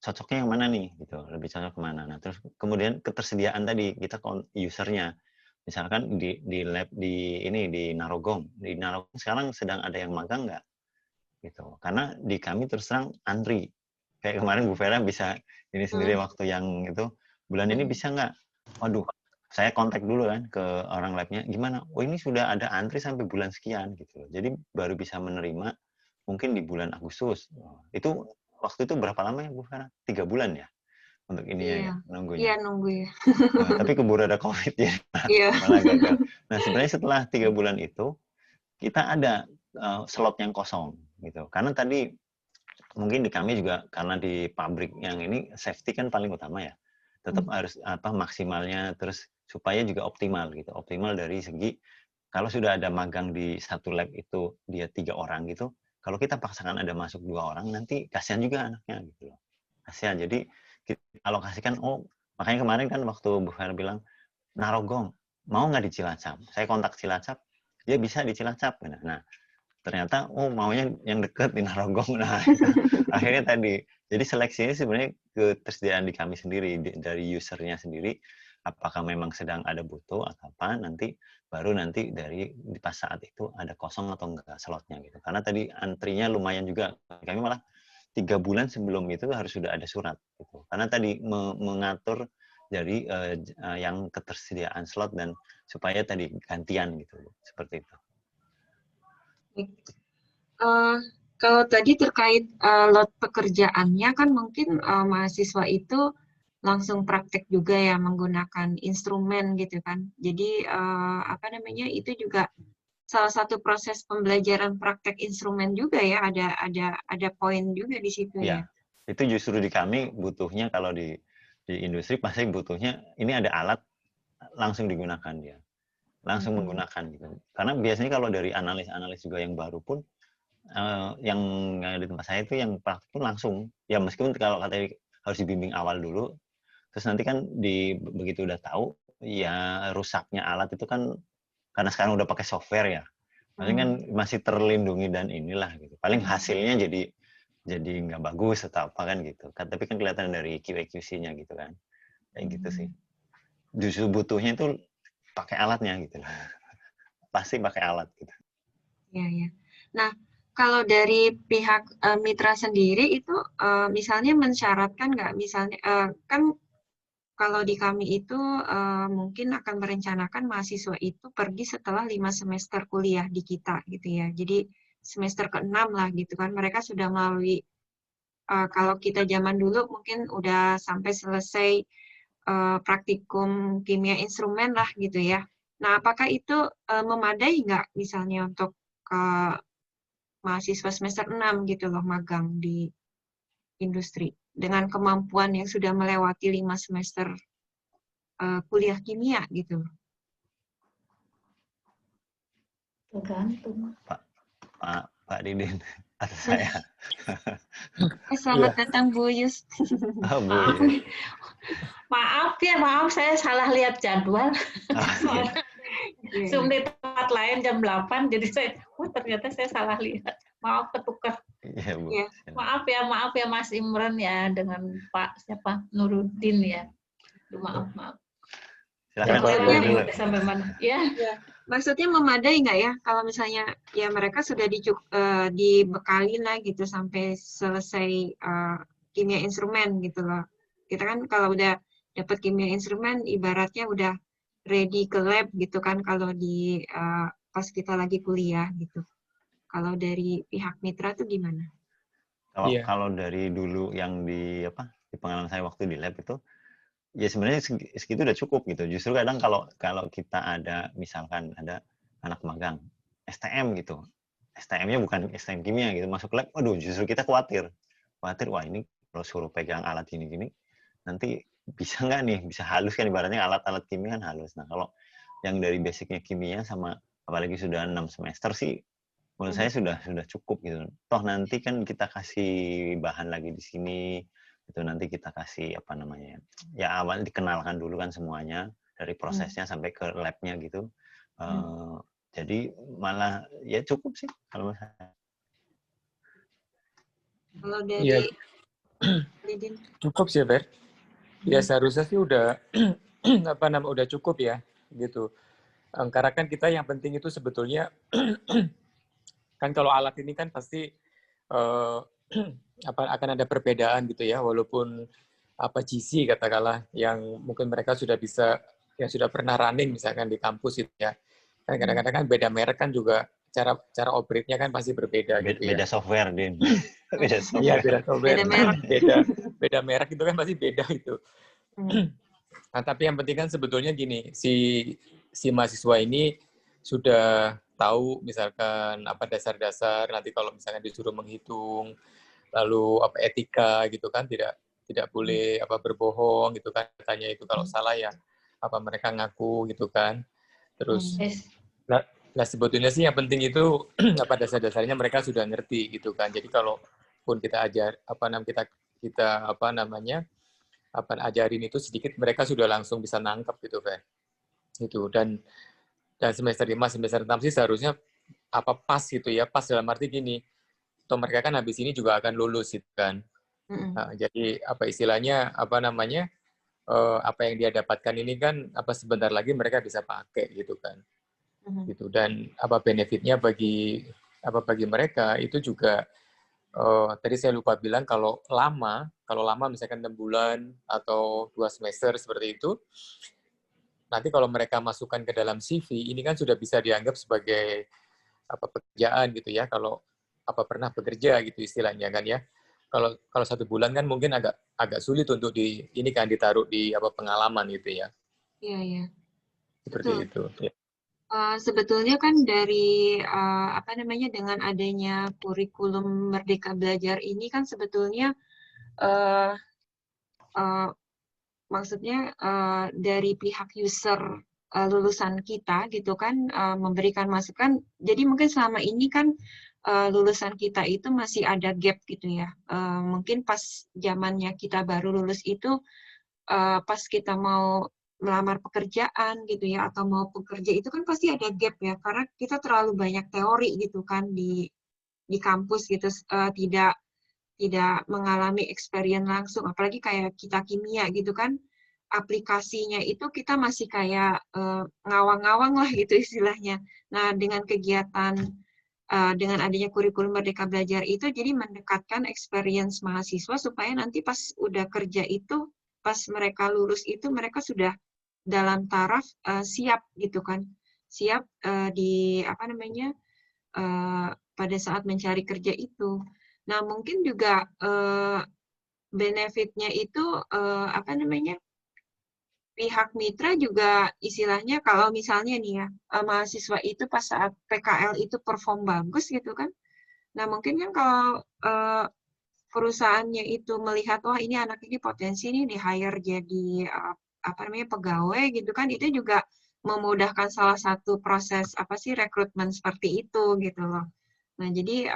cocoknya yang mana nih gitu, lebih cocok kemana. Nah, terus kemudian ketersediaan tadi kita usernya, misalkan di lab di Narogong sekarang sedang ada yang magang nggak gitu, karena di kami terus terang antri kayak kemarin Bu Vera bisa ini sendiri waktu yang itu bulan ini bisa nggak, waduh saya kontak dulu kan ke orang labnya, gimana, oh ini sudah ada antri sampai bulan sekian gitu, jadi baru bisa menerima mungkin di bulan Agustus. Itu waktu itu berapa lama ya Bu Farah? 3 bulan ya untuk ininya ya, nunggunya. Iya, nunggu ya. Tapi keburu ada COVID ya, Iya. malah gagal. Nah sebenarnya setelah 3 bulan itu, kita ada slot yang kosong gitu. Karena tadi mungkin di kami juga, karena di pabrik yang ini safety kan paling utama ya. Tetap harus maksimalnya, terus supaya juga optimal gitu. Optimal dari segi, kalau sudah ada magang di satu lab itu dia 3 orang gitu, kalau kita paksakan ada masuk 2 orang, nanti kasihan juga anaknya gitu loh. Kasihan. Jadi kita alokasikan, makanya kemarin kan waktu Bu Fer bilang, Narogong, mau nggak di Cilacap? Saya kontak Cilacap, dia bisa di Cilacap. Nah, ternyata maunya yang dekat di Narogong. Nah, akhirnya tadi. Jadi seleksi ini sebenarnya ketersediaan di kami sendiri, dari usernya sendiri, apakah memang sedang ada butuh atau apa, baru nanti dari pas saat itu ada kosong atau enggak slotnya gitu. Karena tadi antrinya lumayan juga. Kami malah 3 bulan sebelum itu harus sudah ada surat gitu. Karena tadi mengatur dari yang ketersediaan slot dan supaya tadi gantian gitu, seperti itu. Kalau tadi terkait lot pekerjaannya kan mungkin mahasiswa itu langsung praktek juga ya menggunakan instrumen gitu kan. Jadi apa namanya itu juga salah satu proses pembelajaran praktek instrumen juga ya, ada poin juga di situ ya. Itu justru di kami butuhnya, kalau di industri pasti butuhnya ini ada alat langsung digunakan dia. Langsung menggunakan gitu. Karena biasanya kalau dari analis juga yang baru pun yang di tempat saya itu yang praktik pun langsung. Ya meskipun kalau katanya harus dibimbing awal dulu, terus nanti kan begitu udah tahu, ya rusaknya alat itu kan karena sekarang udah pakai software ya. Paling kan masih terlindungi dan inilah gitu. Paling hasilnya jadi nggak bagus atau apa kan gitu. Tapi kan kelihatan dari QA/QC-nya gitu kan. Kayak gitu sih. Justru butuhnya itu pakai alatnya gitu. Pasti pakai alat gitu. Iya, ya. Nah, Kalau dari pihak mitra sendiri itu misalnya mensyaratkan nggak, misalnya kan kalau di kami itu mungkin akan merencanakan mahasiswa itu pergi setelah 5 semester kuliah di kita gitu ya. Jadi semester ke-6 lah gitu kan, mereka sudah melalui kalau kita zaman dulu mungkin udah sampai selesai praktikum kimia instrumen lah gitu ya. Nah, apakah itu memadai nggak misalnya untuk mahasiswa semester 6 gitu loh magang di industri dengan kemampuan yang sudah melewati 5 semester kuliah kimia gitu. Tergantung. Pak Didin atau saya. Selamat datang Bu Yus. Oh, Bu. Maaf saya salah lihat jadwal. Iya. Zoom di tempat lain jam 8, jadi saya, ternyata saya salah lihat. Maaf ketukar. Iya, Bu. Iya. Maaf ya Mas Imron ya, dengan Pak siapa Nuruddin ya. Aduh, maaf. Silakan Maksudnya, dulu. Sampai mana? Ya. Maksudnya memadai nggak ya kalau misalnya ya mereka sudah dibekali lah gitu sampai selesai kimia instrumen gitu loh. Kita kan kalau udah dapat kimia instrumen ibaratnya udah ready ke lab gitu kan kalau di pas kita lagi kuliah gitu. Kalau dari pihak mitra tuh gimana? Kalau dari dulu yang di pengalaman saya waktu di lab itu, ya sebenarnya segitu udah cukup gitu. Justru kadang kalau kita ada misalkan ada anak magang STM gitu, STM-nya bukan STM kimia gitu, masuk lab, waduh justru kita khawatir wah ini kalau suruh pegang alat gini nanti bisa nggak nih, bisa halus kan ibaratnya alat-alat kimia kan halus. Nah kalau yang dari basicnya kimia sama apalagi sudah 6 semester sih menurut saya sudah cukup gitu. Toh nanti kan kita kasih bahan lagi di sini, itu nanti kita kasih ya awal dikenalkan dulu kan semuanya dari prosesnya sampai ke labnya gitu. Jadi malah ya cukup sih kalau saya. Kalau dari Didin? Cukup sih, Ber. Ya seharusnya sih udah udah cukup ya gitu. Karena kan kita yang penting itu sebetulnya kan kalau alat ini kan pasti akan ada perbedaan gitu ya, walaupun GC katakanlah yang mungkin mereka sudah bisa, yang sudah pernah running misalkan di kampus itu ya, kan kadang-kadang kan beda merek kan juga cara operate-nya kan pasti berbeda gitu ya. Beda software, Din. Beda software. Iya, beda software. Beda merek. Beda merek itu kan pasti beda itu. Nah, tapi yang penting kan sebetulnya gini, si mahasiswa ini sudah tahu misalkan dasar-dasar, nanti kalau misalkan disuruh menghitung, lalu etika gitu kan, tidak boleh berbohong gitu kan, katanya itu kalau salah ya mereka ngaku gitu kan. Terus nah sebetulnya sih yang penting itu dasar-dasarnya mereka sudah ngerti gitu kan. Jadi kalau pun kita ajarin itu sedikit, mereka sudah langsung bisa nangkep gitu kan. Gitu. Dan semester 5, semester 6 sih seharusnya pas gitu ya, pas dalam arti gini, atau mereka kan habis ini juga akan lulus gitu kan. Nah, jadi istilahnya apa yang dia dapatkan ini kan sebentar lagi mereka bisa pakai gitu kan. Gitu. Dan benefitnya bagi mereka itu juga tadi saya lupa bilang kalau lama misalkan 6 bulan atau 2 semester seperti itu, nanti kalau mereka masukkan ke dalam CV ini kan sudah bisa dianggap sebagai pekerjaan gitu ya, kalau pernah bekerja gitu istilahnya kan ya. Kalau 1 bulan kan mungkin agak sulit untuk ditaruh di pengalaman gitu ya. Iya. Seperti Betul. itu. Ya. Sebetulnya kan dari dengan adanya kurikulum Merdeka Belajar ini kan sebetulnya maksudnya dari pihak user lulusan kita gitu kan memberikan masukan. Jadi mungkin selama ini kan lulusan kita itu masih ada gap gitu ya. Mungkin pas zamannya kita baru lulus itu pas kita mau melamar pekerjaan gitu ya atau mau bekerja itu kan pasti ada gap ya karena kita terlalu banyak teori gitu kan di kampus gitu, tidak mengalami experience langsung, apalagi kayak kita kimia gitu kan aplikasinya itu kita masih kayak ngawang-ngawang lah gitu istilahnya. Nah dengan kegiatan dengan adanya kurikulum Merdeka Belajar itu jadi mendekatkan experience mahasiswa supaya nanti pas udah kerja itu, pas mereka lulus itu mereka sudah dalam taraf siap gitu kan, siap di apa namanya pada saat mencari kerja itu. Nah mungkin juga benefitnya itu apa namanya pihak mitra juga istilahnya kalau misalnya nih ya mahasiswa itu pas saat PKL itu perform bagus gitu kan. Nah mungkin kan kalau perusahaannya itu melihat wah ini anak ini potensi nih di hire jadi apa namanya pegawai gitu kan, itu juga memudahkan salah satu proses apa sih rekrutmen seperti itu gitu loh. Nah jadi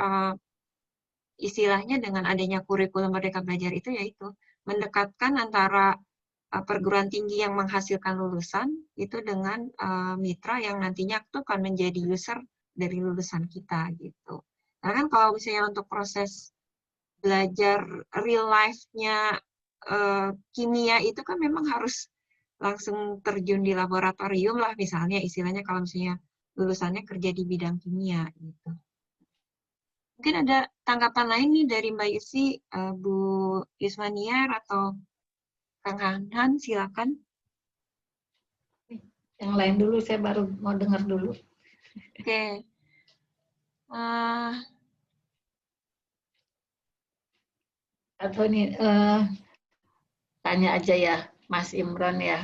istilahnya dengan adanya kurikulum Merdeka Belajar itu yaitu mendekatkan antara perguruan tinggi yang menghasilkan lulusan itu dengan mitra yang nantinya itu akan menjadi user dari lulusan kita gitu. Karena kan kalau misalnya untuk proses belajar real life-nya kimia itu kan memang harus langsung terjun di laboratorium lah misalnya istilahnya kalau misalnya lulusannya kerja di bidang kimia gitu. Mungkin ada tanggapan lain nih dari Mbak Yusi, Bu Yusmaniar atau Kang Hanhan, silakan. Yang lain dulu, saya baru mau dengar dulu. Oke. Atau ini tanya aja ya, Mas Imran ya.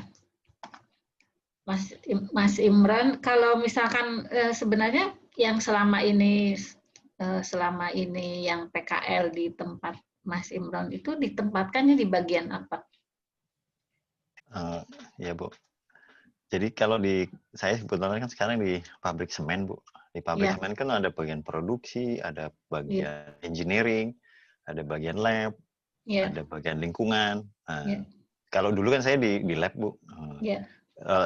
Mas Imran, kalau misalkan sebenarnya yang selama ini yang PKL di tempat Mas Imran itu ditempatkannya di bagian apa? Ya Bu. Jadi kalau saya sebetulnya kan sekarang di pabrik semen Bu. Di pabrik semen kan ada bagian produksi, ada bagian engineering, ada bagian lab, ada bagian lingkungan. Nah, kalau dulu kan saya di lab Bu.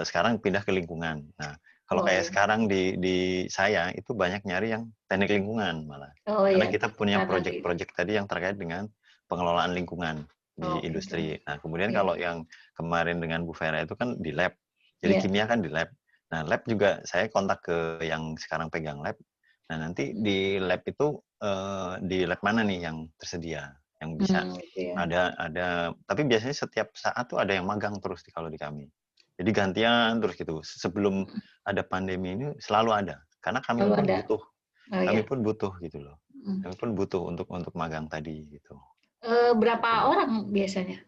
Sekarang pindah ke lingkungan. Nah, kalau kayak sekarang di saya itu banyak nyari yang teknik lingkungan malah. Karena kita punya proyek-proyek tadi yang terkait dengan pengelolaan lingkungan di industri. Gitu. Nah, kemudian kalau yang kemarin dengan Bu Vera itu kan di lab. Jadi kimia kan di lab. Nah, lab juga saya kontak ke yang sekarang pegang lab. Nah, nanti di lab itu di lab mana nih yang tersedia, yang bisa ada. Tapi biasanya setiap saat tuh ada yang magang terus kalau di kami. Jadi gantian terus gitu. Sebelum ada pandemi ini selalu ada. Karena kami pun butuh. Kami pun butuh gitu loh. Kami pun butuh untuk magang tadi gitu. Berapa orang biasanya?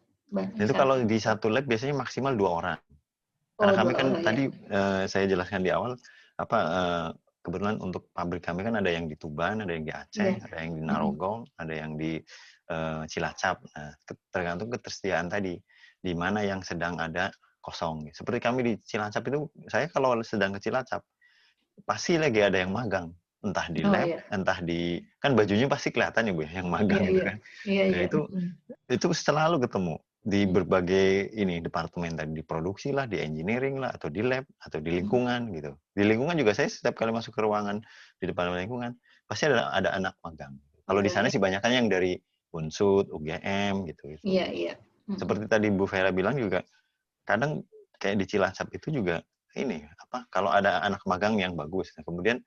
Itu kalau di satu lab biasanya maksimal 2 orang. Karena kami kan tadi saya jelaskan di awal kebetulan untuk pabrik kami kan ada yang di Tuban, ada yang di Aceh, ada yang di Narogong, ada yang di Cilacap. Nah, tergantung ketersediaan tadi di mana yang sedang ada kosong. Seperti kami di Cilacap itu, saya kalau sedang ke Cilacap pasti lagi ada yang magang, entah di lab, entah di kan bajunya pasti kelihatan ya Bu yang magang gitu kan. Nah, itu selalu ketemu di berbagai departemen tadi, di produksi lah, di engineering lah, atau di lab, atau di lingkungan gitu. Di lingkungan juga saya setiap kali masuk ke ruangan di departemen lingkungan pasti ada anak magang. Kalau di sana sih banyaknya yang dari Unsud, UGM gitu. Seperti tadi Bu Vera bilang juga, kadang kayak di Cilacap itu juga kalau ada anak magang yang bagus, nah, kemudian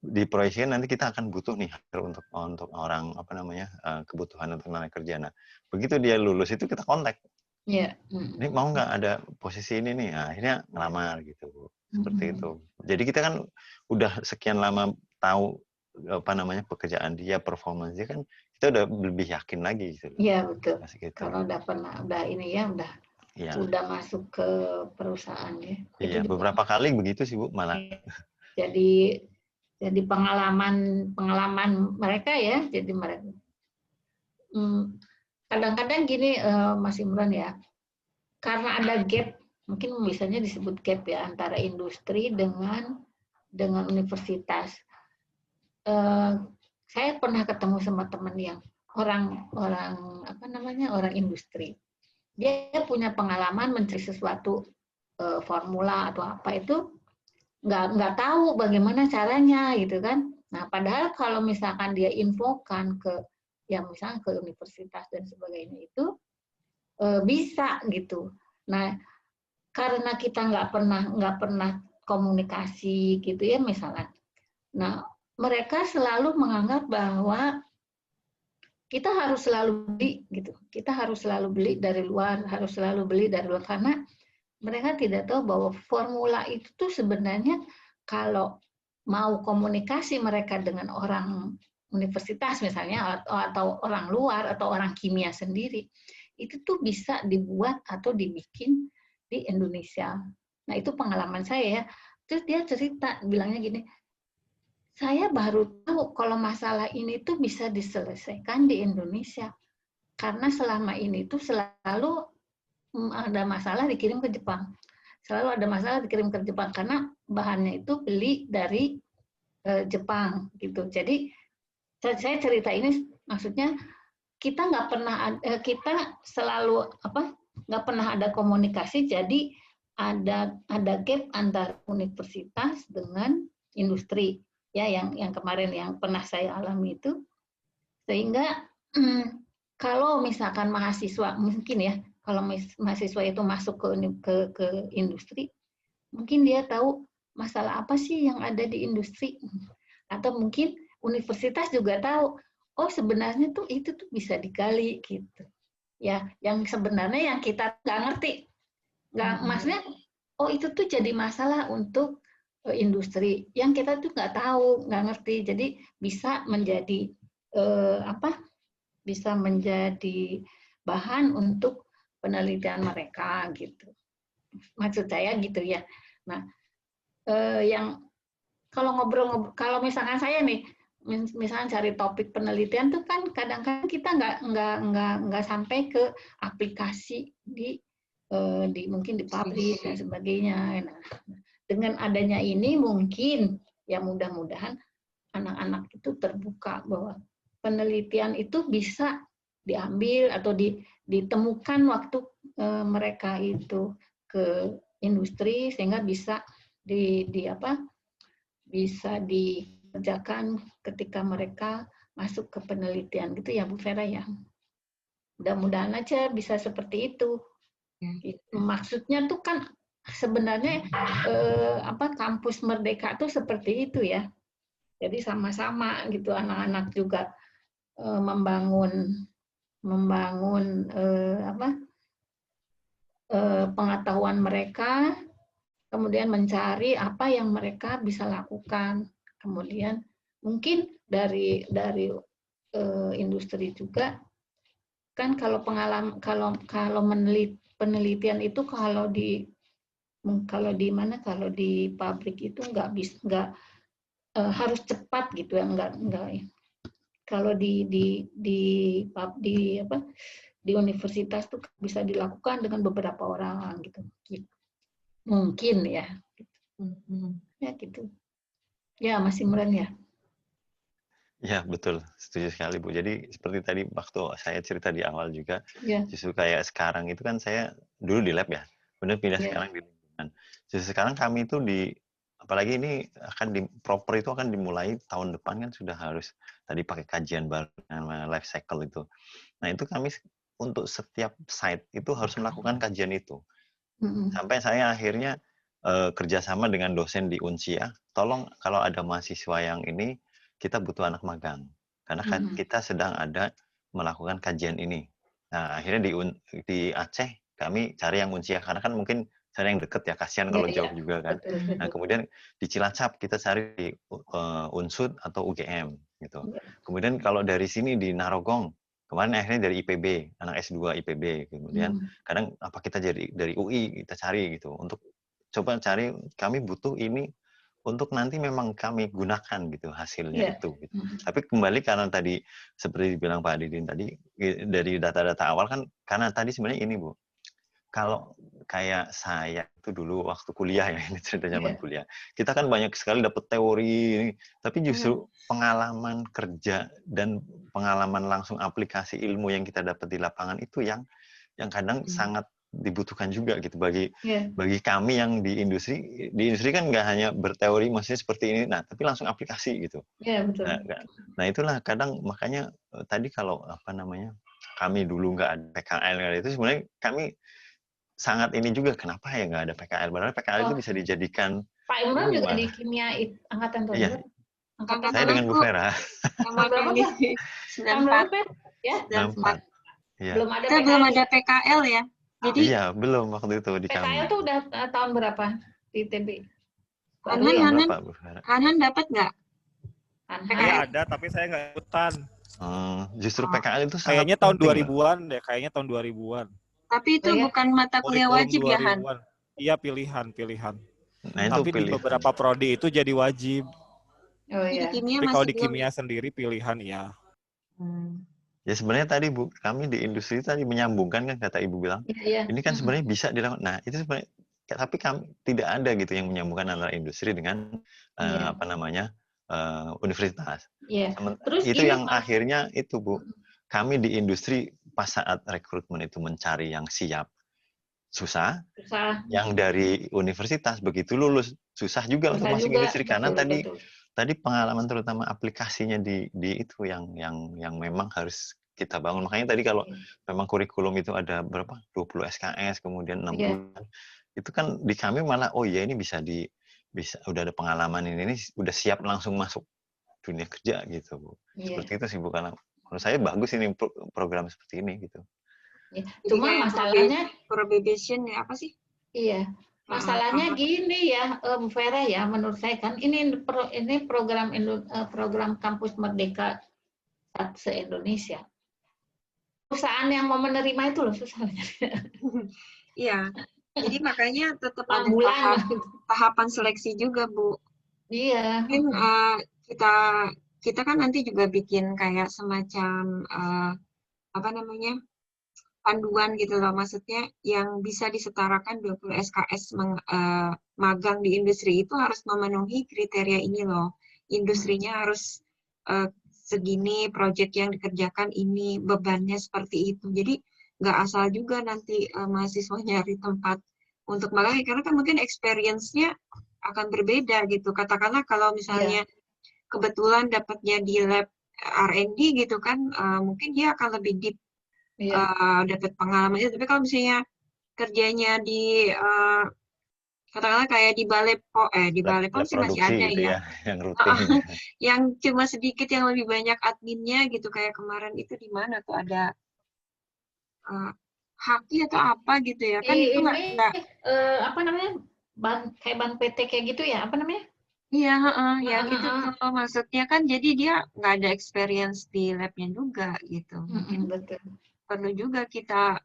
diproyeksikan nanti kita akan butuh nih untuk orang kebutuhan untuk tenaga kerja. Nah, begitu dia lulus itu kita kontak. Ini mau nggak ada posisi ini nih? Nah, akhirnya ngelamar gitu, Bu. Seperti itu. Jadi kita kan udah sekian lama tahu pekerjaan dia, performance dia kan kita udah lebih yakin lagi gitu. Iya, betul. Gitu. Kalau udah masuk ke perusahaan ya. Iya, beberapa kali begitu sih Bu malah. Jadi pengalaman mereka ya, jadi mereka kadang-kadang gini Mas Imran ya, karena ada gap, mungkin misalnya disebut gap ya antara industri dengan universitas. Saya pernah ketemu sama teman yang orang industri. Dia punya pengalaman mencari sesuatu formula atau apa itu nggak tahu bagaimana caranya gitu kan. Nah, padahal kalau misalkan dia infokan ke misalnya ke universitas dan sebagainya itu bisa gitu. Nah, karena kita nggak pernah komunikasi gitu ya misalnya. Nah, mereka selalu menganggap bahwa kita harus selalu beli gitu. Kita harus selalu beli dari luar, karena mereka tidak tahu bahwa formula itu tuh sebenarnya kalau mau komunikasi mereka dengan orang universitas misalnya atau orang luar atau orang kimia sendiri, itu tuh bisa dibuat atau dibikin di Indonesia. Nah, itu pengalaman saya ya. Terus dia cerita bilangnya gini, saya baru tahu kalau masalah ini tuh bisa diselesaikan di Indonesia. Karena selama ini tuh selalu ada masalah dikirim ke Jepang. Selalu ada masalah dikirim ke Jepang karena bahannya itu beli dari Jepang gitu. Jadi saya cerita ini maksudnya kita kita selalu nggak pernah ada komunikasi. Jadi ada gap antara universitas dengan industri. Ya, yang kemarin yang pernah saya alami itu, sehingga kalau misalkan mahasiswa mungkin ya, kalau mahasiswa itu masuk ke industri, mungkin dia tahu masalah apa sih yang ada di industri, atau mungkin universitas juga tahu, oh sebenarnya tuh itu tuh bisa digali gitu, ya, yang sebenarnya yang kita nggak ngerti, maksudnya, oh itu tuh jadi masalah untuk industri yang kita tuh nggak tahu, nggak ngerti, jadi bisa menjadi bisa menjadi bahan untuk penelitian mereka gitu. Maksud saya gitu ya. Nah, yang kalau ngobrol kalau misalkan saya nih, misalnya cari topik penelitian tuh kan kadang-kadang kita nggak sampai ke aplikasi di mungkin di pabrik dan sebagainya. Nah, dengan adanya ini mungkin ya mudah-mudahan anak-anak itu terbuka bahwa penelitian itu bisa diambil atau ditemukan waktu mereka itu ke industri sehingga bisa bisa dikerjakan ketika mereka masuk ke penelitian gitu ya Bu Vera ya. Mudah-mudahan aja bisa seperti itu. Maksudnya tuh kan sebenarnya kampus Merdeka tuh seperti itu ya. Jadi sama-sama gitu anak-anak juga membangun pengetahuan mereka, kemudian mencari apa yang mereka bisa lakukan, kemudian mungkin dari industri juga kan kalau pengalaman kalau penelitian itu kalau di pabrik itu nggak harus cepat gitu ya, nggak kalau di universitas tuh bisa dilakukan dengan beberapa orang gitu. Mungkin ya. Ya gitu. Ya, Mas Imran ya. Ya, betul. Setuju sekali, Bu. Jadi seperti tadi waktu saya cerita di awal juga, justru kayak sekarang itu kan saya dulu di lab ya, kemudian pindah sekarang di lingkungan. Justru sekarang kami itu apalagi ini proper itu akan dimulai tahun depan kan sudah harus tadi pakai kajian baru namanya life cycle itu. Nah, itu kami untuk setiap site itu harus melakukan kajian itu. Sampai saya akhirnya kerjasama dengan dosen di Unsia, tolong kalau ada mahasiswa yang ini, kita butuh anak magang. Karena kan kita sedang ada melakukan kajian ini. Nah, akhirnya di Aceh, kami cari yang Unsia, karena kan mungkin cari yang deket ya, kasihan kalau jauh juga kan. Nah, kemudian di Cilacap, kita cari di Unsud atau UGM. Gitu. Kemudian kalau dari sini di Narogong, kemarin akhirnya dari IPB, anak S2 IPB. Kemudian kadang apa kita dari UI, kita cari gitu. Untuk coba cari, kami butuh ini untuk nanti memang kami gunakan gitu hasilnya itu. Gitu. Tapi kembali karena tadi seperti dibilang Pak Didin tadi dari data-data awal kan karena tadi sebenarnya ini Bu, kalau kayak saya itu dulu waktu kuliah ya, ini cerita zaman kuliah, kita kan banyak sekali dapat teori, tapi justru pengalaman kerja dan pengalaman langsung aplikasi ilmu yang kita dapat di lapangan itu yang kadang sangat dibutuhkan juga gitu bagi kami yang di industri kan nggak hanya berteori maksudnya seperti ini, nah tapi langsung aplikasi gitu. Betul. Nah itulah kadang makanya tadi kalau kami dulu nggak ada PKL itu sebenarnya kami sangat ini juga kenapa ya nggak ada PKL, padahal PKL itu bisa dijadikan Pak Imran juga di kimia angkatan tahun berapa? Angkatan Saya dengan Bu Bu. Vera. Sama Tahun berapa, kami Pak? Tahun berapa, 94. Fer? Ya, 94. 64. Iya. belum ada Kita belum PKL. ada PKL ya. Jadi Iya, belum waktu itu di kami. PKL tuh udah tahun berapa di ITB? Baru Hanan, ya? Tahun Hanan, berapa, Bu Vera? Hanan dapat nggak? Anhan. Saya ada, tapi saya nggak ikutan. Justru Oh. PKL itu sangat Kayaknya tahun penting, Mbak. 2000-an deh, kayaknya tahun 2000-an. Tapi itu Oh, ya? bukan mata kuliah Kurikulum wajib ya, Han? 2000-an. Iya, pilihan. Nah, itu Tapi di pilihan. beberapa prodi itu jadi wajib. Oh Tapi di ya. kimia Tapi kalau masih di belum. kimia sendiri pilihan ya. Ya sebenarnya tadi Bu, kami di industri tadi menyambungkan kan kata Ibu bilang. Iya. Ini kan sebenarnya bisa dilakukan. Nah, itu sebenarnya tapi kami tidak ada gitu yang menyambungkan antara industri dengan Iya. universitas. Iya. Terus Itu ini, yang Pak. akhirnya itu Bu. Kami di industri pas saat rekrutmen itu mencari yang siap susah. Yang dari universitas begitu lulus susah juga untuk masuk industri karena tadi pengalaman terutama aplikasinya di itu yang memang harus kita bangun. Makanya tadi kalau memang kurikulum itu ada berapa 20 SKS kemudian 6 bulan itu kan di kami malah oh ya ini bisa udah ada pengalaman ini udah siap langsung masuk dunia kerja gitu Bu. Seperti itu sih Bu, karena menurut saya bagus ini program seperti ini gitu. Ya. Cuma masalahnya probation ya apa sih? Iya. Masalahnya gini ya, Bu Vera ya, menurut saya kan ini program Kampus Merdeka se-Indonesia. Perusahaan yang mau menerima itu loh susah. Iya. Jadi makanya tetap ada tahapan seleksi juga, Bu. Iya. Mungkin kita kan nanti juga bikin kayak semacam panduan gitu loh, maksudnya yang bisa disetarakan 20 SKS magang di industri itu harus memenuhi kriteria ini loh. Industrinya harus segini, proyek yang dikerjakan ini, bebannya seperti itu. Jadi nggak asal juga nanti mahasiswa nyari tempat untuk magang, karena kan mungkin experience-nya akan berbeda gitu. Katakanlah kalau misalnya kebetulan dapatnya di lab R&D gitu kan, mungkin dia akan lebih deep dapat pengalaman itu. Tapi kalau misalnya kerjanya di katakanlah kayak di balai pom sih masih ada gitu ya. Yang rutin. Yang cuma sedikit yang lebih banyak adminnya gitu, kayak kemarin itu di mana tuh ada Haki atau apa gitu ya kan itu nggak apa namanya kayak ban PT kayak gitu ya, apa namanya? Iya, ya gitu tuh maksudnya kan, jadi dia nggak ada experience di labnya juga gitu. Mungkin perlu juga kita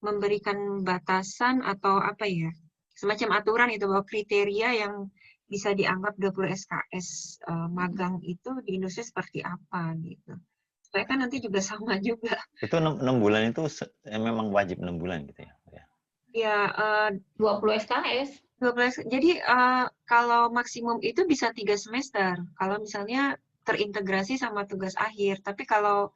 memberikan batasan atau apa ya, semacam aturan itu bahwa kriteria yang bisa dianggap 20 SKS magang itu di industri seperti apa gitu. Supaya kan nanti juga sama juga. Itu 6 bulan itu memang wajib 6 bulan gitu ya? Ya, 20 SKS. 12. Jadi kalau maksimum itu bisa 3 semester. Kalau misalnya terintegrasi sama tugas akhir. Tapi kalau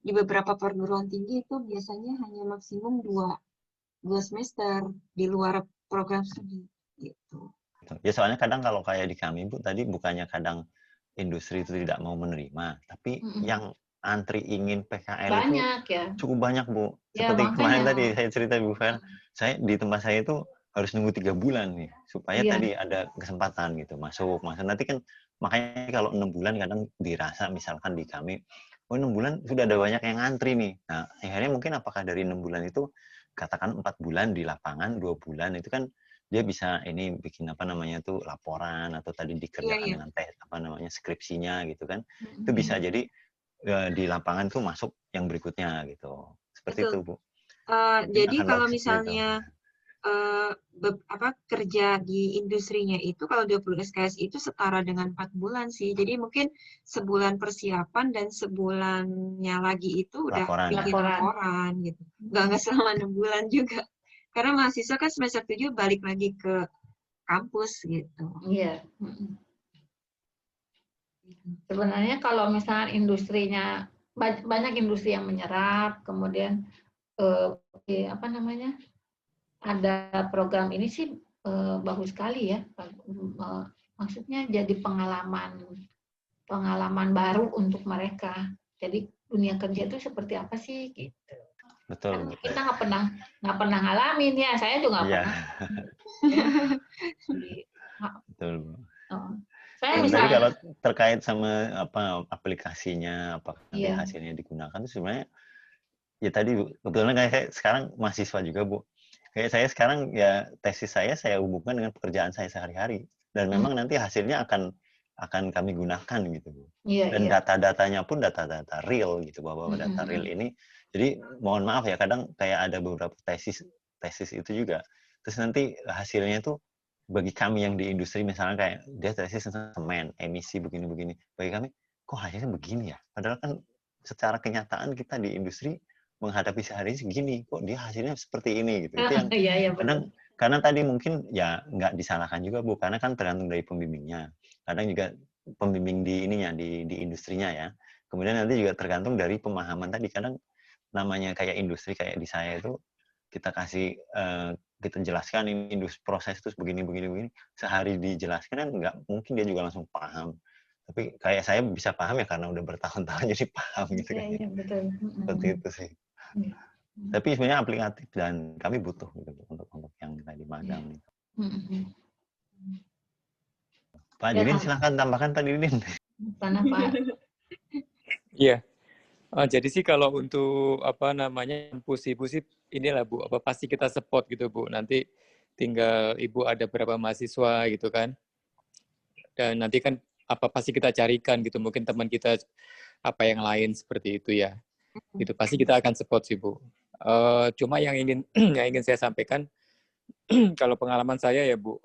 di beberapa perguruan tinggi itu biasanya hanya maksimum 2 semester di luar program studi gitu. Ya soalnya kadang kalau kayak di kami Bu tadi bukannya kadang industri itu tidak mau menerima, tapi yang antri ingin PKL banyak, itu cukup banyak Bu. Seperti kemarin tadi saya cerita Bu Fer, saya di tempat saya itu harus nunggu 3 bulan nih supaya tadi ada kesempatan gitu masuk. Nanti kan makanya kalau 6 bulan kadang dirasa misalkan di kami 6 bulan sudah ada banyak yang ngantri nih. Nah, akhirnya mungkin apakah dari 6 bulan itu katakan 4 bulan di lapangan, 2 bulan itu kan dia bisa ini bikin laporan atau tadi dikerjakan dengan skripsinya gitu kan. Itu bisa jadi di lapangan tuh masuk yang berikutnya gitu. Seperti itu, Bu. Jadi kalau misalnya kerja di industrinya itu kalau 20 SKS itu setara dengan 4 bulan sih. Jadi mungkin sebulan persiapan dan sebulannya lagi itu udah bikin laporan gitu. Nggak selama 6 bulan juga. Karena mahasiswa kan semester 7 balik lagi ke kampus gitu. Iya. Sebenarnya kalau misalnya industrinya banyak industri yang menyerap, kemudian ada program ini sih bagus sekali ya. Maksudnya jadi pengalaman baru untuk mereka. Jadi dunia kerja itu seperti apa sih gitu. Betul. Kan kita nggak pernah ngalamin ya. Saya juga nggak pernah. Betul. Saya Dan tadi misalnya, kalau terkait sama apa aplikasinya, apakah nanti iya, hasilnya digunakan itu sebenarnya ya tadi Bu, kebetulan kayak saya sekarang mahasiswa juga Bu. Kayak saya sekarang ya tesis saya hubungkan dengan pekerjaan saya sehari-hari dan memang nanti hasilnya akan kami gunakan gitu Bu. iya, Dan iya. data-datanya pun data-data real gitu bahwa data real ini. Jadi mohon maaf ya kadang kayak ada beberapa tesis itu juga. Terus nanti hasilnya itu bagi kami yang di industri misalnya kayak dia tesis tentang semen, emisi begini-begini. Bagi kami kok hasilnya begini ya? Padahal kan secara kenyataan kita di industri menghadapi sehari segini, kok dia hasilnya seperti ini gitu. Itu yang Iya, iya, betul. kadang karena tadi mungkin ya nggak disalahkan juga Bu, karena kan tergantung dari pembimbingnya. Kadang juga pembimbing di ininya di industrinya ya. Kemudian nanti juga tergantung dari pemahaman tadi. Kadang namanya kayak industri kayak di saya itu kita kasih kita jelaskan ini industri proses itu begini sehari dijelaskan kan nggak mungkin dia juga langsung paham. Tapi kayak saya bisa paham ya karena udah bertahun-tahun jadi paham gitu Iya, kan. iya, betul. Seperti itu sih. Iya. Tapi sebenarnya aplikatif dan kami butuh gitu untuk yang tadi magang. Pak Ya, Didin Kang. silahkan tambahkan Pak Didin. Sana, Pak. Iya. Jadi sih kalau untuk apa namanya kampus Ibu sih inilah Bu, apa pasti kita support gitu Bu. Nanti tinggal Ibu ada berapa mahasiswa gitu kan. Dan nanti kan apa pasti kita carikan gitu. Mungkin teman kita apa yang lain seperti itu ya. Itu pasti kita akan support sih Bu. Cuma yang ingin yang ingin saya sampaikan kalau pengalaman saya ya Bu,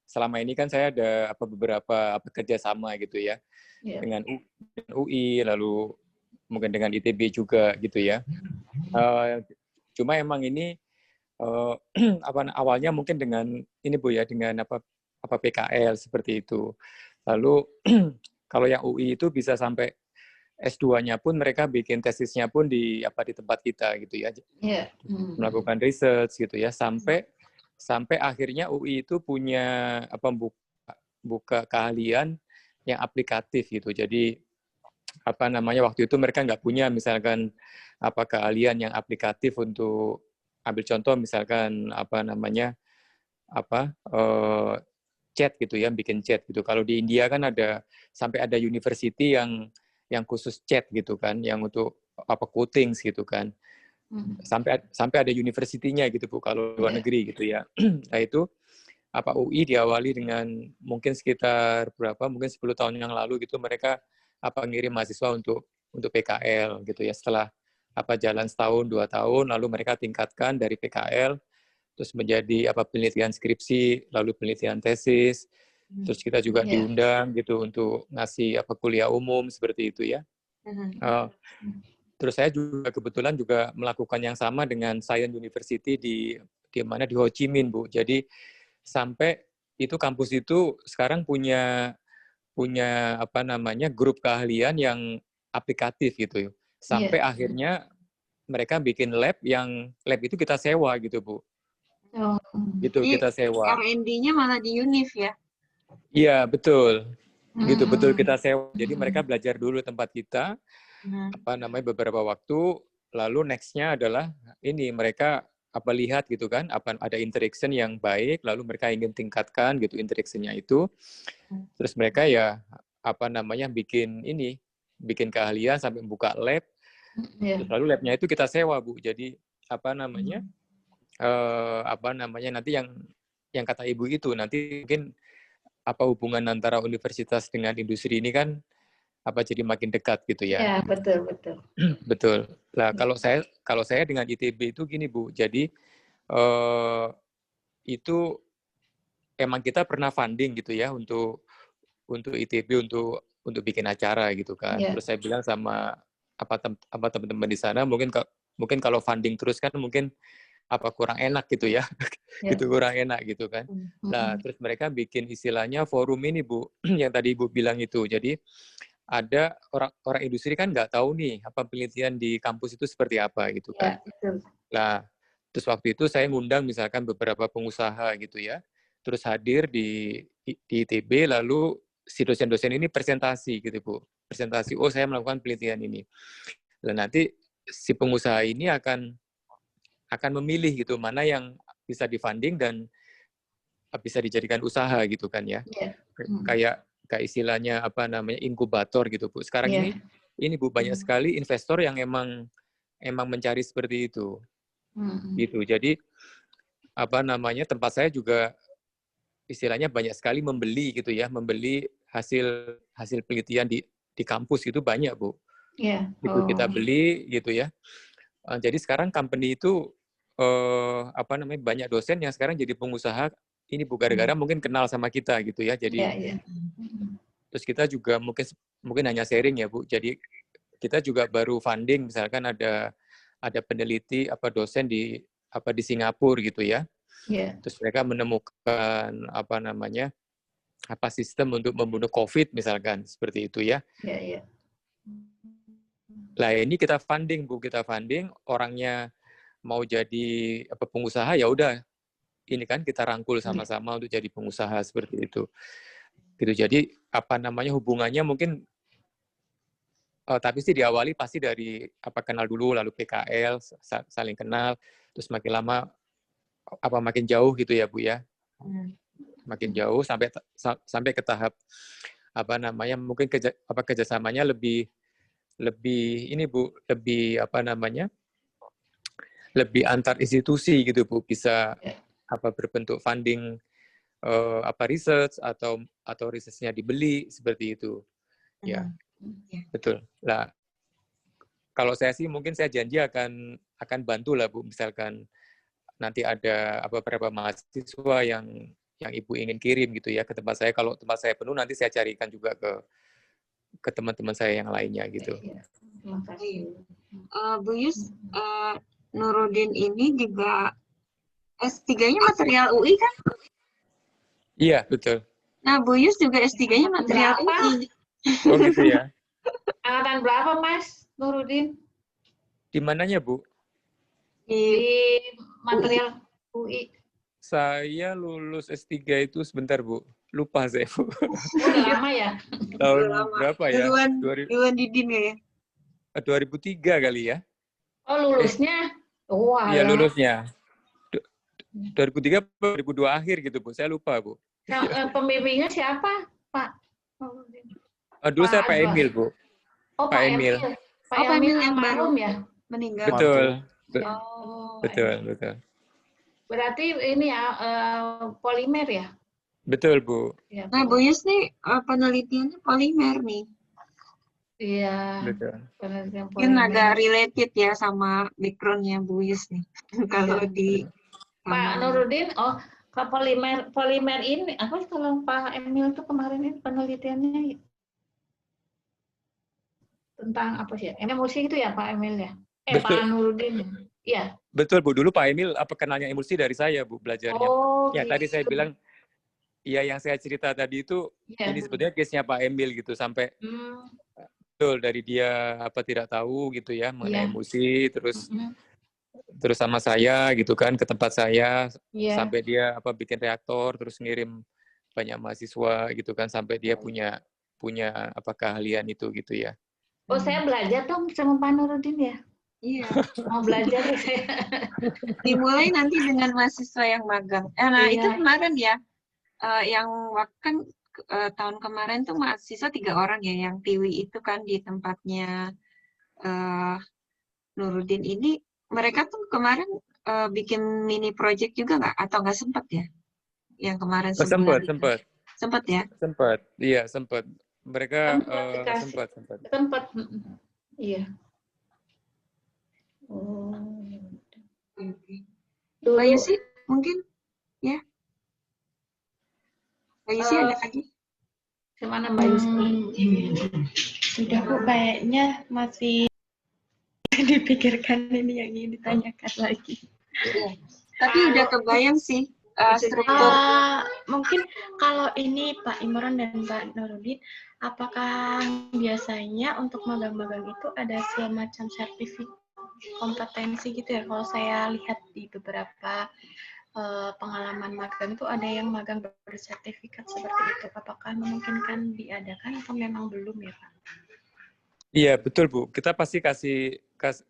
selama ini kan saya ada beberapa kerjasama gitu ya Iya. dengan UI lalu mungkin dengan ITB juga gitu ya. Cuma emang ini awalnya mungkin dengan ini Bu ya dengan PKL seperti itu. Lalu kalau yang UI itu bisa sampai S2-nya pun mereka bikin tesisnya pun di tempat kita gitu ya. Iya. Melakukan research gitu ya sampai akhirnya UI itu punya buka keahlian yang aplikatif gitu. Jadi waktu itu mereka nggak punya misalkan keahlian yang aplikatif untuk ambil contoh misalkan chat gitu ya, bikin chat gitu. Kalau di India kan sampai ada university yang khusus chat gitu kan, yang untuk quoting gitu kan. Sampai ada university-nya gitu Bu kalau luar negeri gitu ya. Nah itu UI diawali dengan mungkin sekitar mungkin 10 tahun yang lalu gitu mereka ngirim mahasiswa untuk PKL gitu ya. Setelah jalan setahun 2 tahun lalu mereka tingkatkan dari PKL terus menjadi penelitian skripsi, lalu penelitian tesis. Terus kita juga diundang gitu untuk ngasih kuliah umum seperti itu ya. Terus saya juga kebetulan juga melakukan yang sama dengan Science University di mana di Ho Chi Minh Bu. Jadi sampai itu kampus itu sekarang punya grup keahlian yang aplikatif gitu. Sampai akhirnya mereka bikin lab itu kita sewa gitu Bu. Gitu kita sewa. R&D-nya malah di UNIF ya? Iya betul. Gitu betul kita sewa. Jadi mereka belajar dulu tempat kita. Beberapa waktu, lalu next-nya adalah ini mereka lihat gitu kan, ada interaction yang baik, lalu mereka ingin tingkatkan gitu interaction-nya itu, terus mereka ya bikin keahlian sampai buka lab, terus lalu lab-nya itu kita sewa Bu, jadi nanti yang kata Ibu itu nanti mungkin hubungan antara universitas dengan industri ini kan jadi makin dekat gitu ya. Ya, betul. Betul. Nah, kalau saya dengan ITB itu gini Bu. Jadi itu emang kita pernah funding gitu ya untuk ITB untuk bikin acara gitu kan. Terus saya bilang sama teman-teman di sana mungkin kalau funding terus kan mungkin kurang enak gitu ya. Gitu kurang enak gitu kan. Nah, terus mereka bikin istilahnya forum ini Bu yang tadi Ibu bilang itu. Jadi ada orang industri kan nggak tahu nih penelitian di kampus itu seperti apa gitu kan. Ya, betul. Nah, terus waktu itu saya ngundang misalkan beberapa pengusaha gitu ya, terus hadir di ITB, lalu si dosen-dosen ini presentasi gitu Bu, presentasi, saya melakukan penelitian ini. Dan nanti si pengusaha ini akan memilih gitu mana yang bisa difunding dan bisa dijadikan usaha gitu kan ya. Iya. Kayak istilahnya apa namanya inkubator gitu Bu. Sekarang Iya. ini Bu banyak sekali investor yang emang mencari seperti itu. Gitu. Jadi apa namanya tempat saya juga istilahnya banyak sekali membeli gitu ya, membeli hasil penelitian di kampus itu banyak Bu. Iya. Itu kita beli gitu ya. Jadi sekarang company itu apa namanya banyak dosen yang sekarang jadi pengusaha ini Bu gara-gara mungkin kenal sama kita gitu ya. Jadi terus kita juga mungkin hanya sharing ya Bu. Jadi kita juga baru funding misalkan ada peneliti apa dosen di Singapura gitu ya. Terus mereka menemukan apa namanya sistem untuk membunuh COVID misalkan seperti itu ya. Lah ini kita funding Bu, orangnya mau jadi pengusaha ya udah ini kan kita rangkul sama-sama untuk jadi pengusaha seperti itu. Gitu. Jadi apa namanya hubungannya mungkin tapi sih diawali pasti dari kenal dulu lalu PKL saling kenal terus makin lama makin jauh gitu ya Bu ya. Makin jauh sampai ke tahap apa namanya mungkin kerjasamanya lebih ini Bu, lebih apa namanya lebih antar institusi gitu Bu, bisa berbentuk funding research atau research-nya dibeli seperti itu ya. Betul lah. Kalau saya sih mungkin saya janji akan bantu lah Bu, misalkan nanti ada beberapa mahasiswa yang Ibu ingin kirim gitu ya ke tempat saya. Kalau tempat saya penuh nanti saya carikan juga ke teman-teman saya yang lainnya gitu. Terima kasih. Bu Yus, Nuruddin ini juga S3-nya material UI kan? Iya, betul. Nah, Bu Yus juga S3-nya material UI. Oh gitu ya. Angkatan berapa Mas Nuruddin? Di mananya Bu? Di material UI. Saya lulus S3 itu sebentar Bu. Lupa saya Bu. Udah lama ya? Tahun berapa ya? Duluan Didin ya? 2003 kali ya. Oh lulusnya? Wah. Iya lulusnya. 2003 2002 akhir gitu Bu. Saya lupa Bu. Pembimbingnya siapa Pak? Dulu saya Pak Emil Bu. Oh Pak Emil. Pak Emil yang baru ya? Meninggal. Betul. Oh. Betul. Berarti ini ya polimer ya? Betul Bu. Nah Bu Yus nih penelitiannya polimer nih. Iya. Betul. Mungkin agak related ya sama background-nya Bu Yus nih. Kalau di Pak Nuruddin, ke polimer ini apa kalau Pak Emil itu kemarin ini penelitiannya tentang apa sih? Emulsi itu ya Pak Emil ya? Pak Nuruddin. Iya. Betul Bu. Dulu Pak Emil kenalnya emulsi dari saya Bu belajarnya. Ya gitu. tadi saya bilang. Iya, yang saya cerita tadi itu ini sebetulnya case-nya Pak Emil gitu sampai betul dari dia tidak tahu gitu ya mengenai emosi terus sama saya gitu kan ke tempat saya sampai dia bikin reaktor terus ngirim banyak mahasiswa gitu kan sampai dia punya keahlian itu gitu ya. Oh saya belajar dong sama Pak Nuruddin ya. Iya. Mau belajar saya. Dimulai nanti dengan mahasiswa yang magang. Nah itu kemarin ya. Yang kan tahun kemarin tuh mahasiswa 3 orang ya yang Tiwi itu kan di tempatnya Nuruddin ini mereka tuh kemarin bikin mini project juga nggak atau nggak sempat ya yang kemarin sempat ya iya sempat mereka sempat iya. Mbak Yusi mungkin ya. Mbak Yusi ada lagi? Gimana Mbak Yusi? Sudah Bu, kayaknya masih dipikirkan ini yang ingin ditanyakan lagi. Tapi udah kebayang sih struktur. Mungkin kalau ini Pak Imron dan Pak Nuruddin, apakah biasanya untuk magang-magang itu ada semacam sertifikat kompetensi gitu ya? Kalau saya lihat di beberapa pengalaman magang itu ada yang magang bersertifikat seperti itu. Apakah memungkinkan diadakan atau memang belum ya Pak? Iya betul Bu. Kita pasti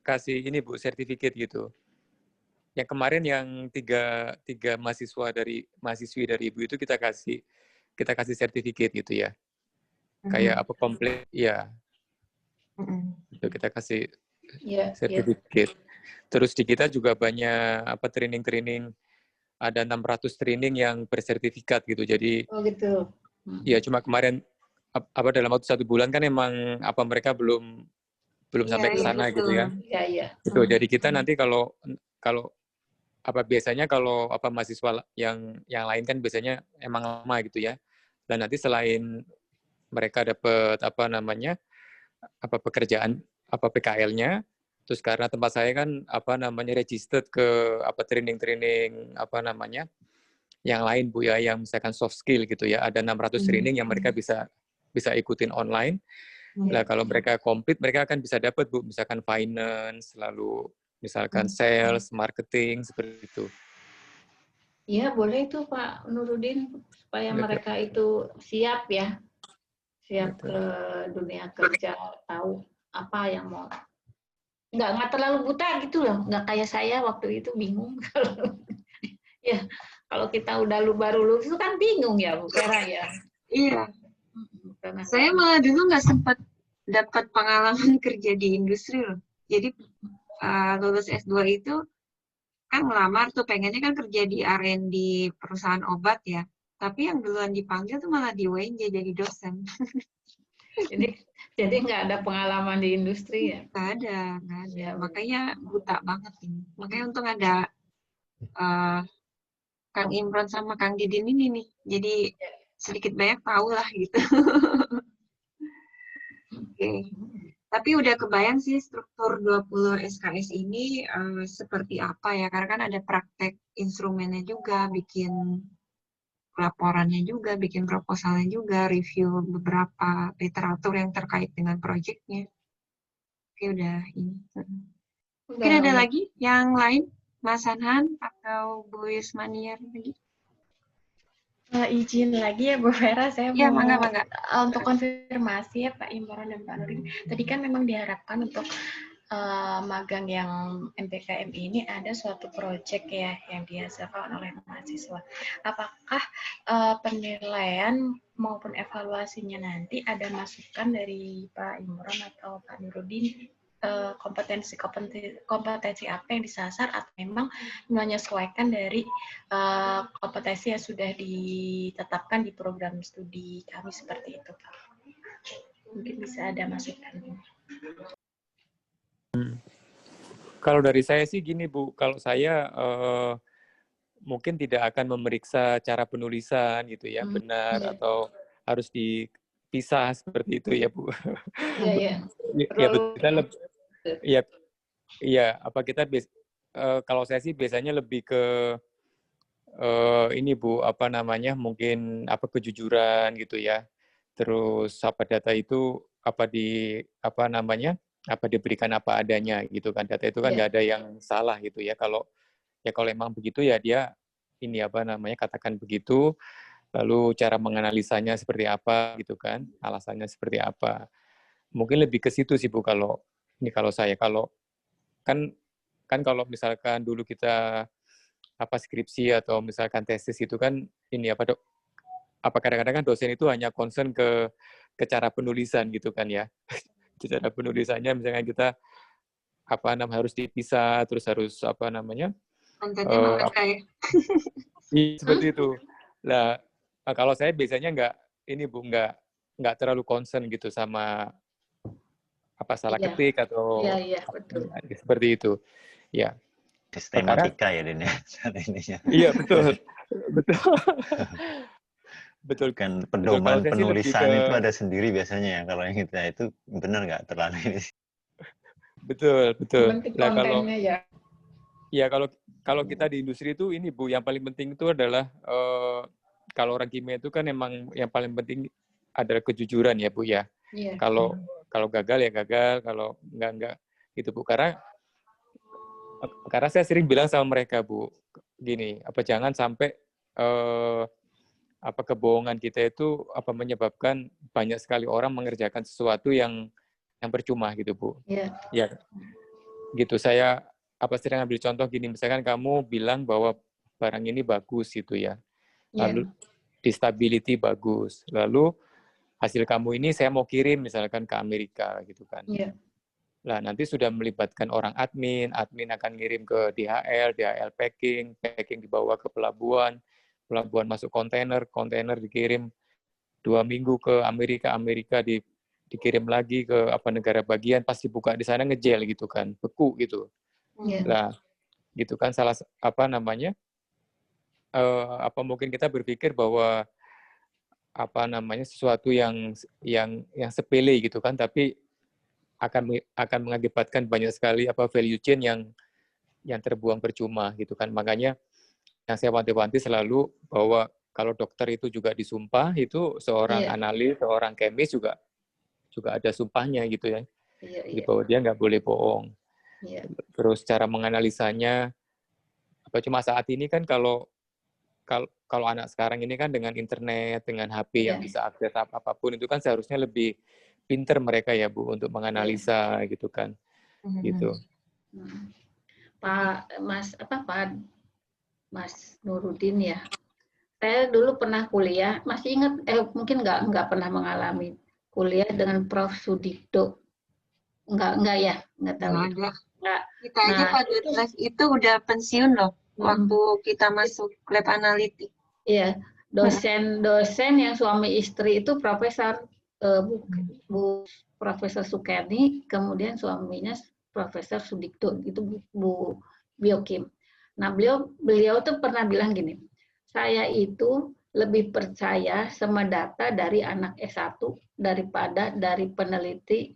kasih ini Bu sertifikat gitu. yang kemarin yang tiga mahasiswi dari Ibu itu kita kasih sertifikat gitu ya. Kayak apa komplit ya. Itu kita kasih sertifikat. Terus di kita juga banyak training-training, ada 600 training yang bersertifikat gitu. Jadi gitu. Ya cuma kemarin dalam waktu 1 bulan kan emang mereka belum sampai ke sana gitu ya. Iya. Gitu. Jadi kita nanti kalau biasanya kalau mahasiswa yang lain kan biasanya emang lama gitu ya. Dan nanti selain mereka dapat pekerjaan PKL-nya, terus karena tempat saya kan registered ke training-training yang lain Bu ya, yang misalkan soft skill gitu ya, ada 600 training yang mereka bisa ikutin online. Lah kalau mereka komplit, mereka akan bisa dapat Bu, misalkan finance, lalu misalkan sales, marketing, seperti itu. Iya, boleh itu Pak Nurudin, supaya mereka itu siap ya, siap ke dunia kerja, tahu apa yang mau. Nggak terlalu buta gitu loh, nggak kayak saya waktu itu bingung. Ya, kalau kita udah baru lulus itu kan bingung ya Bu Vera ya. Iya. Saya malah dulu nggak sempat dapat pengalaman kerja di industri loh. Jadi lulus S2 itu kan melamar tuh, pengennya kan kerja di R&D perusahaan obat ya. Tapi yang duluan dipanggil tuh malah di UNJ jadi dosen. Jadi nggak ada pengalaman di industri ya? Nggak ada. Ya, makanya buta banget ini. Makanya untung ada Kang Imron sama Kang Didin ini nih. Jadi sedikit banyak tahu lah gitu. Oke. Tapi udah kebayang sih struktur 20 SKS ini seperti apa ya. Karena kan ada praktek instrumennya juga, bikin laporannya juga, bikin proposalnya juga, review beberapa literatur yang terkait dengan proyeknya. Oke, udah ini. Mungkin ada lagi yang lain? Mas Anhan atau Bu Yusmaniar lagi? Izin lagi ya Bu Vera, saya ya, mau mangga. Untuk konfirmasi ya Pak Imron dan Pak Nurdin. Tadi kan memang diharapkan untuk magang yang MPKM ini ada suatu proyek ya yang dihasilkan oleh mahasiswa. Apakah penilaian maupun evaluasinya nanti ada masukan dari Pak Imron atau Pak Nurdin, kompetensi apa yang disasar, atau memang menyesuaikan dari kompetensi yang sudah ditetapkan di program studi kami seperti itu Pak? Mungkin bisa ada masukan. Kalau dari saya sih gini Bu, kalau saya mungkin tidak akan memeriksa cara penulisan gitu ya, benar atau harus dipisah seperti itu ya Bu. Iya. Kalau saya sih biasanya lebih ke ini Bu, mungkin kejujuran gitu ya. Terus data itu diberikan apa adanya gitu kan. Data itu kan nggak ada yang salah gitu ya. Kalau emang begitu ya dia ini katakan begitu, lalu cara menganalisanya seperti apa gitu kan, alasannya seperti apa. Mungkin lebih ke situ sih Bu, kalau saya. Kalau kalau misalkan dulu kita skripsi atau misalkan tesis itu kan ini kadang-kadang kan dosen itu hanya concern ke cara penulisan gitu kan ya. Cara penulisannya misalnya kita harus dipisah, terus harus kontennya memakai. Seperti itu. Nah, kalau saya biasanya nggak terlalu concern gitu sama salah ketik atau betul. Seperti itu. Ya. Sistematika ya Din ya. Iya, betul. Betul. Kan pedoman penulisan itu ada sendiri biasanya ya. Kalau yang kita itu benar nggak terlalu ini. Betul. Nah, kalau kita di industri itu ini Bu, yang paling penting itu adalah kalau orang kimia itu kan emang yang paling penting adalah kejujuran ya Bu ya. Iya. Kalau gagal ya gagal, kalau enggak gitu Bu. Karena saya sering bilang sama mereka Bu, gini, jangan sampai kebohongan kita itu menyebabkan banyak sekali orang mengerjakan sesuatu yang percuma gitu Bu. Iya. Ya. Gitu saya sering ambil contoh gini, misalkan kamu bilang bahwa barang ini bagus gitu ya, lalu stability bagus, lalu hasil kamu ini saya mau kirim misalkan ke Amerika gitu kan. Iya. Nah, nanti sudah melibatkan orang admin akan ngirim ke DHL packing dibawa ke pelabuhan masuk kontainer dikirim 2 minggu ke Amerika dikirim lagi ke negara bagian, pasti buka di sana ngejel gitu kan, beku gitu. Iya. Nah, gitu kan mungkin kita berpikir bahwa sesuatu yang sepele gitu kan, tapi akan mengakibatkan banyak sekali value chain yang terbuang percuma gitu kan. Makanya yang saya wanti-wanti selalu bahwa kalau dokter itu juga disumpah, itu seorang analis, seorang kemis juga ada sumpahnya gitu ya. Jadi bahwa dia nggak boleh bohong. Terus cara menganalisanya, cuma saat ini kan kalau anak sekarang ini kan dengan internet, dengan HP yang bisa akses apapun, itu kan seharusnya lebih pinter mereka ya Bu untuk menganalisa gitu kan. Gitu. Pak Mas Nurudin ya. Saya dulu pernah kuliah, masih ingat, mungkin nggak pernah mengalami kuliah dengan Prof. Sudikdo. Nggak tahu. Nggak. Kita aja pada kelas itu udah pensiun loh, waktu kita masuk lab analitik. Iya, dosen yang suami istri itu Profesor Bu Profesor Sukerni, kemudian suaminya Profesor Sudikdo, itu Bu Biokim. Nah, beliau tuh pernah bilang gini, saya itu lebih percaya sama data dari anak S1 daripada dari peneliti,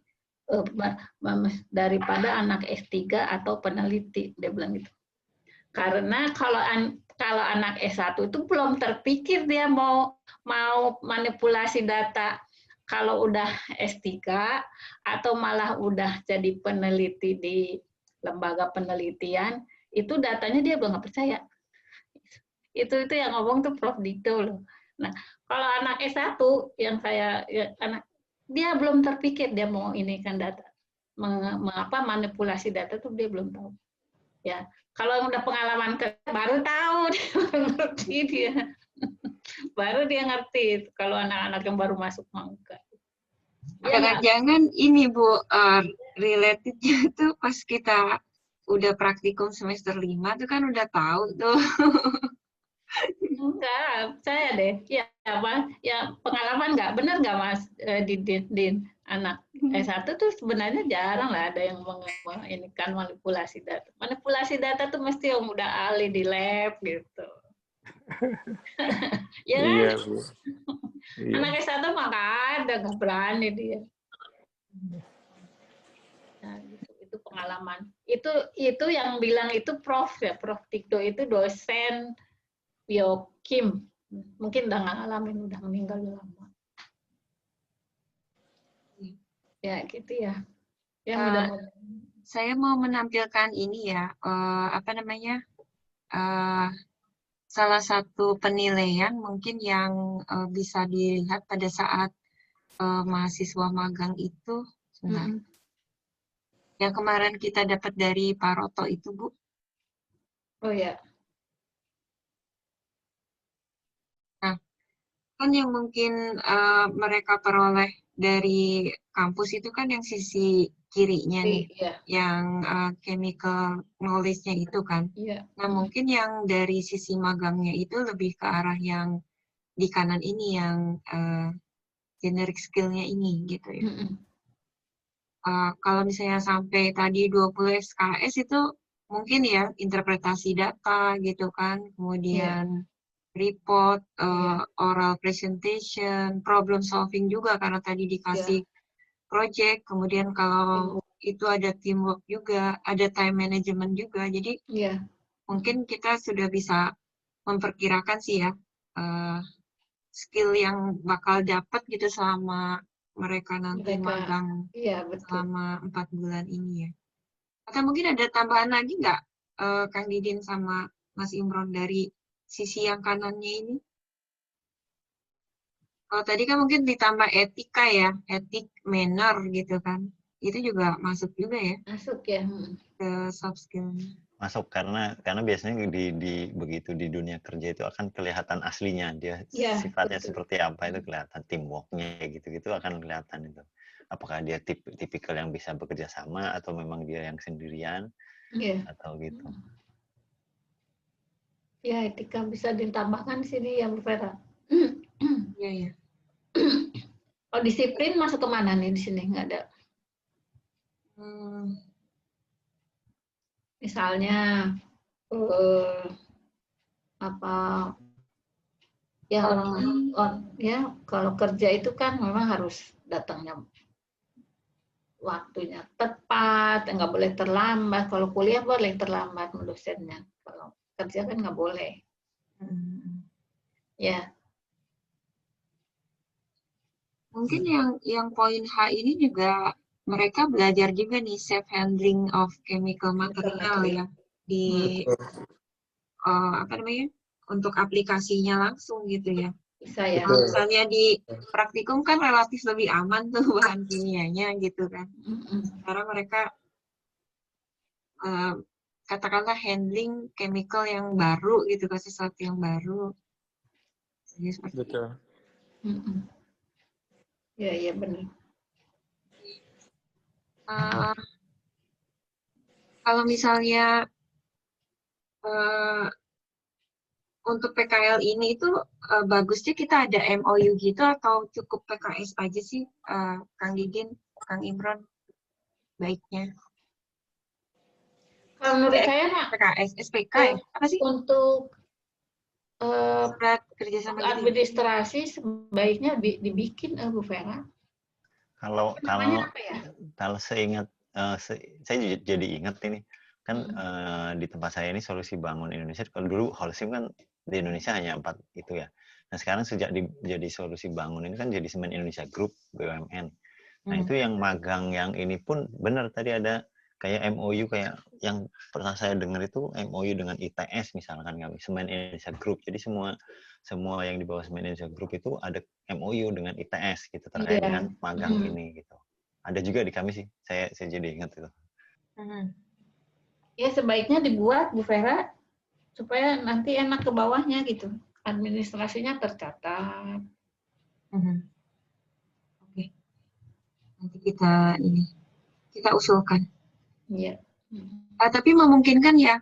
daripada anak S3 atau peneliti, dia bilang gitu. Karena kalau anak S1 itu belum terpikir dia mau manipulasi data. Kalau udah S3 atau malah udah jadi peneliti di lembaga penelitian, itu datanya dia belum nggak percaya. Itu yang ngomong tuh Prof. Dikdo loh. Nah, kalau anak S1 yang dia belum terpikir dia mau ini kan data. Manipulasi data tuh dia belum tahu. Ya, kalau udah pengalaman baru tahu ngerti dia. Baru dia ngerti kalau anak-anak yang baru masuk mangga. Jangan-jangan ini Bu, relatednya tuh pas kita udah praktikum semester 5 tuh kan udah tahu tuh. Enggak, saya deh. Ya pengalaman nggak benar nggak Mas Din anak S1 tuh sebenarnya jarang lah ada yang menginikan manipulasi data. Manipulasi data tuh mesti yang udah ahli di lab gitu. Ya kan? Iya, Bu. Iya. Anak S1 mah nggak berani dia. Nah, itu pengalaman. Itu yang bilang itu Prof. Dikdo itu dosen Biokim. Mungkin udah nggak ngalamin, udah meninggal lama. Ya gitu ya. Saya mau menampilkan ini ya, salah satu penilaian mungkin yang bisa dilihat pada saat mahasiswa magang itu. Yang kemarin kita dapat dari Pak Roto itu, Bu. Oh ya. Nah, kan yang mungkin mereka peroleh dari kampus itu kan yang sisi kirinya nih, yang chemical knowledge-nya itu kan. Nah, mungkin yang dari sisi magangnya itu lebih ke arah yang di kanan ini, yang generic skill-nya ini gitu ya. Kalau misalnya sampai tadi 20 SKS itu mungkin ya interpretasi data gitu kan, kemudian report, oral presentation, problem solving juga karena tadi dikasih project, kemudian kalau itu ada teamwork juga, ada time management juga, jadi mungkin kita sudah bisa memperkirakan sih ya skill yang bakal dapat gitu selama mereka nanti magang selama 4 bulan ini ya. Atau mungkin ada tambahan lagi nggak, Kang Didin sama Mas Imron dari sisi yang kanannya ini? Kalau tadi kan mungkin ditambah etika ya, etik, manner gitu kan. itu juga masuk juga ya Masuk ya. ke soft skill. Masuk karena biasanya begitu di dunia kerja itu akan kelihatan aslinya dia Ya, sifatnya betul. seperti apa itu kelihatan, teamworknya gitu-gitu akan kelihatan itu. Apakah dia tipikal yang bisa bekerja sama atau memang dia yang sendirian Iya. atau gitu. Ya, etika bisa ditambahkan di sini ya, Bu Vera. Iya ya. Oh, disiplin masuk ke mana nih di sini? Nggak ada. Misalnya apa ya ya kalau kerja itu kan memang harus datangnya waktunya tepat, nggak boleh terlambat. Kalau kuliah boleh terlambat dosennya. Kalau kerja kan nggak boleh. Ya. Mungkin yang poin H ini juga mereka belajar juga nih safe handling of chemical material ya di apa namanya untuk aplikasinya langsung gitu ya. Bisa ya. Kalau misalnya di praktikum kan relatif lebih aman tuh bahan kimianya gitu kan. Sekarang mereka katakanlah handling chemical yang baru gitu kan, sesuatu yang baru. Jadi seperti Betul. Ya benar. Kalau misalnya untuk PKL ini itu bagusnya kita ada MOU gitu atau cukup PKS aja sih, Kang Didin, Kang Imron, baiknya? Kalau menurut saya PKS, SPK ya? Apa sih? Untuk surat kerjasama gitu. administrasi sebaiknya dibikin, Bu Vera. Kalau apa ya? kalau seingat saya jadi ingat ini kan di tempat saya ini Solusi Bangun Indonesia. Kalau dulu Holcim kan di Indonesia hanya 4 itu ya. Nah sekarang sejak jadi Solusi Bangun ini kan jadi Semen Indonesia Group BUMN. Nah itu yang magang yang ini pun benar tadi ada kayak MOU kayak yang pernah saya dengar itu MOU dengan ITS misalkan kami Semen Indonesia Group. Jadi semua yang di bawah Semen Indonesia Group itu ada MOU dengan ITS gitu terkait dengan magang ini gitu. Ada juga di kami sih. Saya jadi ingat itu. Ya sebaiknya dibuat Bu Vera supaya nanti enak ke bawahnya gitu. Administrasinya tercatat. Oke. Nanti kita usulkan. Iya. Tapi memungkinkan ya,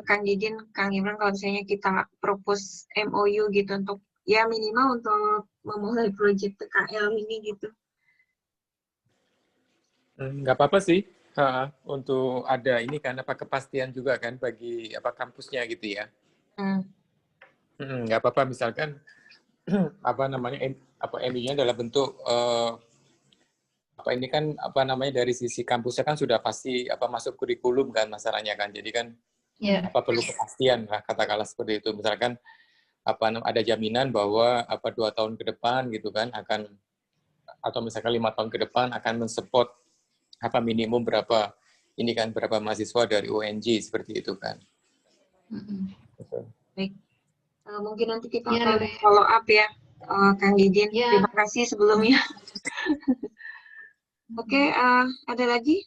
Kang Didin, Kang Imran, kalau misalnya kita propose MOU gitu untuk ya minimal untuk memulai proyek PKL ini gitu. Nggak apa-apa sih. Untuk ada ini kan kepastian juga kan bagi kampusnya gitu ya. Nggak apa-apa misalkan MOU-nya dalam bentuk ini kan dari sisi kampusnya kan sudah pasti masuk kurikulum kan masalahnya kan. Jadi kan perlu kepastian lah katakanlah seperti itu. Misalkan ada jaminan bahwa 2 tahun ke depan gitu kan akan atau misalkan 5 tahun ke depan akan mensupport minimum berapa mahasiswa dari UNJ seperti itu kan. Baik. Mungkin nanti kita akan follow up ya, Kang Didin. Terima kasih sebelumnya. Oke, ada lagi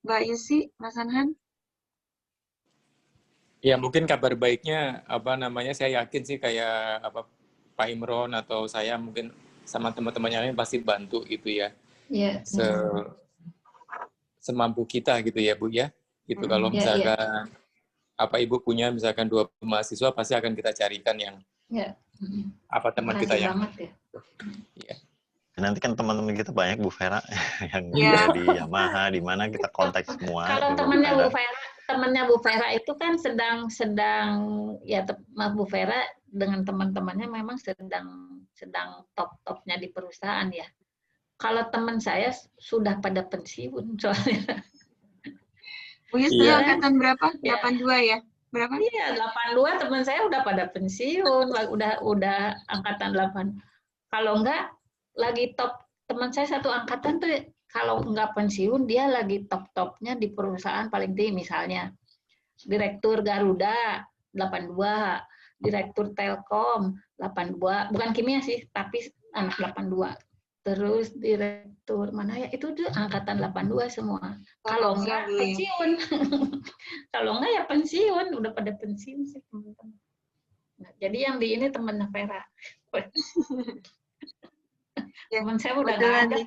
Mbak Yusi, Mas Anhan? Ya mungkin kabar baiknya saya yakin sih kayak Pak Imron atau saya mungkin sama teman-teman yang lain pasti bantu gitu ya. Iya. Semampu kita gitu ya Bu ya. Gitu kalau misalkan Ibu punya misalkan 2 mahasiswa pasti akan kita carikan yang teman kita yang ya. Nanti kan teman-teman kita banyak Bu Vera yang di Yamaha di mana kita kontak semua. Kalau temannya Bu Vera itu kan sedang ya Bu Vera dengan teman-temannya memang sedang top-topnya di perusahaan ya. Kalau teman saya sudah pada pensiun soalnya. Bu Yus dulu angkatan berapa? 82 ya? Berapa? Iya, 82 teman saya udah pada pensiun, udah angkatan 8. Kalau enggak lagi top, teman saya satu angkatan tuh kalau enggak pensiun dia lagi top-topnya di perusahaan paling tinggi, misalnya Direktur Garuda 82, Direktur Telkom 82, bukan kimia sih, tapi anak 82. terus direktur mana ya, itu tuh angkatan 82 semua. Kalau bisa enggak dulu ya. pensiun. Kalau enggak ya pensiun, udah pada pensiun sih teman-teman. Nah, jadi yang di ini temennya Vera. Ya, Teman saya udah nggak kebetulan ada. nih,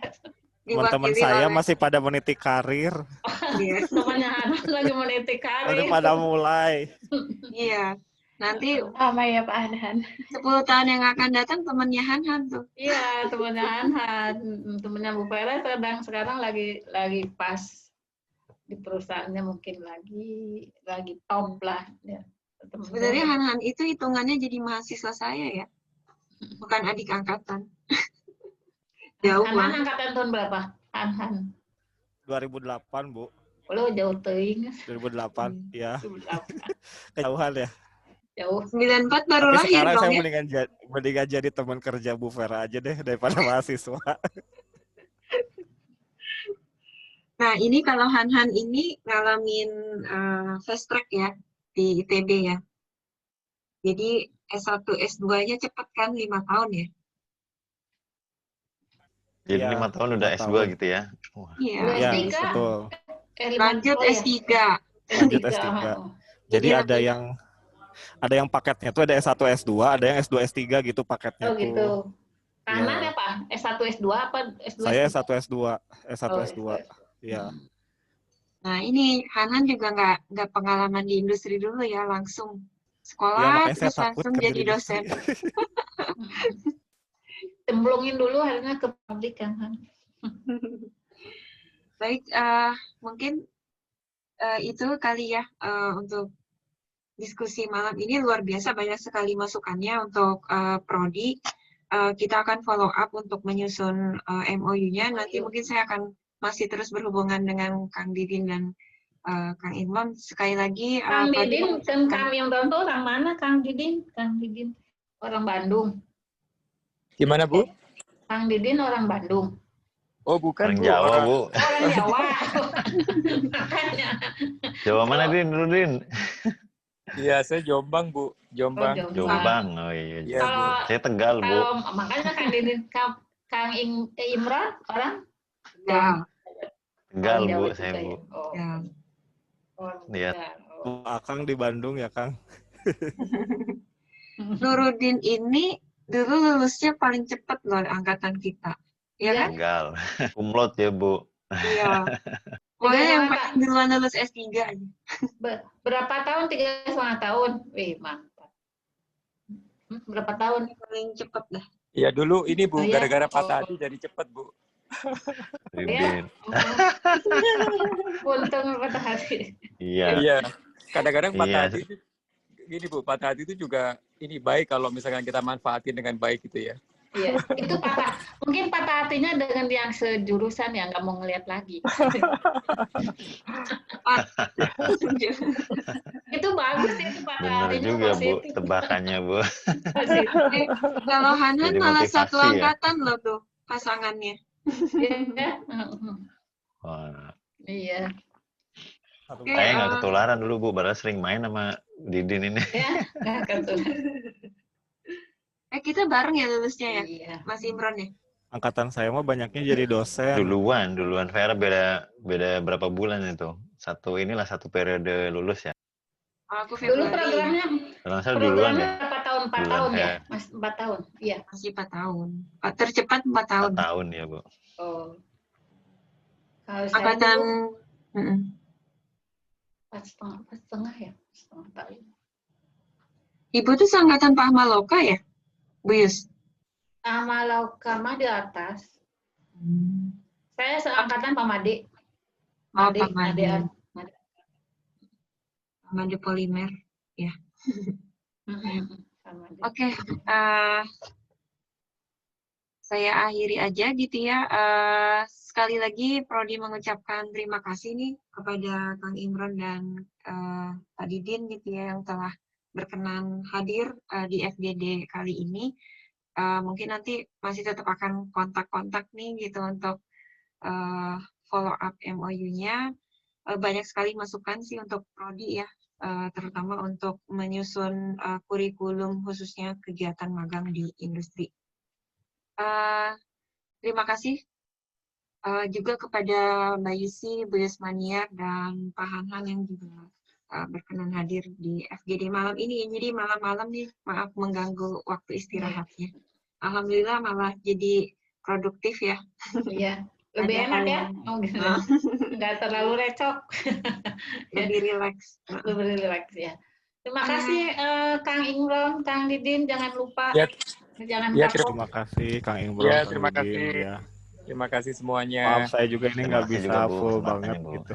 Teman-teman diwakili saya oleh masih pada meniti karir, Iya. Temannya Hana lagi meniti masih karir. pada mulai. Iya. Nanti Sama ya Pak Anhan. 10 tahun yang akan datang temannya Han tuh. Iya, temannya Hanhan, temannya Bu Vera sekarang lagi pas di perusahaannya, mungkin lagi top lah. Ya, teman Sebenarnya saya. Han itu hitungannya jadi mahasiswa saya ya, bukan adik angkatan. Jauh Hanhan banget. angkatan tahun berapa? Hanhan. 2008, Bu. Lo jauh teuing. 2008, ya. 2008. Kejauhan ya. Jauh. 94 baru Tapi lahir sekarang dong saya ya. mendingan jadi teman kerja Bu Vera aja deh daripada mahasiswa. Nah, ini kalau Han ini ngalamin fast track ya di ITB ya. Jadi S1, S2-nya cepat kan 5 tahun ya? Jadi Iya, 5 tahun udah 5 S2 tahun. gitu ya. Wah, Iya. Udah Iya, S3. betul. Lanjut Oh, ya. S3. Lanjut S3. S3. Oh. Jadi Jadi ada lebih- yang paketnya tuh ada S1, S2, ada yang S2, S3 gitu paketnya Oh gitu. tuh. Kanan Iya. apa? S1, S2 apa? S2, Saya S3? S1, S2, S1, Oh, S2. Iya. Nah, ini Hanan juga nggak pengalaman di industri dulu ya, langsung Iya, sekolah makanya saya terus takut langsung kerja jadi di industri. dosen. Cemplungin dulu harusnya ke pabrik kan. Baik, mungkin itu kali ya untuk diskusi malam ini. Luar biasa banyak sekali masukannya untuk Prodi. Kita akan follow up untuk menyusun MOU-nya. Nanti mungkin saya akan masih terus berhubungan dengan Kang Didin dan Kang Imam. Sekali lagi, Kang Prodi Didin dan mengucapkan- Kang Imron tuh orang mana Kang Didin? Kang Didin orang Bandung. Gimana, Bu? Kang Didin orang Bandung. Oh, bukan, orang Bu. Jawa, Orang Bu. Orang Jawa. Makanya. Jawa mana, Din? Dulu, Din? Iya, saya Jombang, Bu. Jombang. Oh, Jombang. Oh iya, Iya, Jombang. Bu. Saya Tegal, Bu. Kalau makanya Kang Didin, Kang Imron orang Ya, Tegal, orang Jawa Bu. juga Saya, ya? Bu. Oh. ya. Orang Iya. Tegal. Oh. Akang di Bandung ya, Kang. Nurudin ini dulu lulusnya paling cepat loh angkatan kita. Ya Iya. kan? Tegal. Kumlot ya, Bu. Iya. Pokoknya yang paling duluan lulus S3 aja. Berapa tahun? 3,5 tahun. Wih, mantap. Berapa tahun? Paling cepat dah. Iya, dulu ini, Bu. Oh, iya. Gara-gara patah Oh. hati jadi cepet, Bu. Din. Untung patah hati. Iya. Iya. Kadang-kadang patah Iya. hati itu, gini, Bu. Patah hati itu juga ini baik kalau misalkan kita manfaatin dengan baik gitu ya. Iya, itu mungkin patah hatinya dengan yang sejurusan yang nggak mau ngelihat lagi. Itu bagus ya, itu patah Bener hatinya juga, Bu. positif. Tebakannya, Bu. Positif. Kalau Hanan Jadi malah motivasi satu ya. angkatan loh tuh pasangannya. Iya. Wah. Iya. Oke, Saya nggak ketularan dulu, Bu. Padahal sering main sama Didin ini. Ya, nggak ketularan. Kita bareng ya lulusnya ya, Iya. Mas Imron ya? Angkatan saya mah banyaknya jadi dosen. Duluan Vera beda berapa bulan itu. Satu periode lulus ya. Aku Dulu Februari, programnya Kalau nggak salah duluan ya. berapa tahun? 4 Duluan, tahun ya? ya. Mas, 4 tahun. Iya. masih 4 tahun. Tercepat 4 tahun. 4 tahun ya, Bu. Oh. Kalau saya Angkatan, dulu 4,5 ya, 4,5 tahun. Ibu tuh seangkatan Pak Maloka ya, Bu Yus? Sama Laukama di atas. Saya seangkatan Pak Made. Oh, Pak Made. Madean. Made Polimer, ya. Pak Made. Oke, saya akhiri aja gitu ya. Sekali lagi Prodi mengucapkan terima kasih nih kepada Kang Imron dan Pak Didin gitu ya yang telah berkenan hadir di FGD kali ini. Mungkin nanti masih tetap akan kontak-kontak nih gitu untuk follow up MOU-nya. Banyak sekali masukan sih untuk Prodi ya, terutama untuk menyusun kurikulum khususnya kegiatan magang di industri. Terima kasih juga kepada Mbak Yusi, Bu Yusmaniar, dan Pak Hanhan yang juga berkenan hadir di FGD malam ini. Jadi malam-malam nih, maaf mengganggu waktu istirahatnya. Alhamdulillah malah jadi produktif ya. Iya, lebih Ada enak hal ya. yang Oh, gitu. Nggak terlalu recok. lebih rileks. Lebih rileks ya. Terima kasih Kang Imron, Kang Didin, jangan lupa Ya, jangan ya, kapok. Terima kasih Kang Imron, ya Kang terima Didin. kasih. Ya. Terima kasih semuanya. Maaf saya juga ini Terima nggak kasih bisa juga Bu full banget kesempatannya Bu. gitu.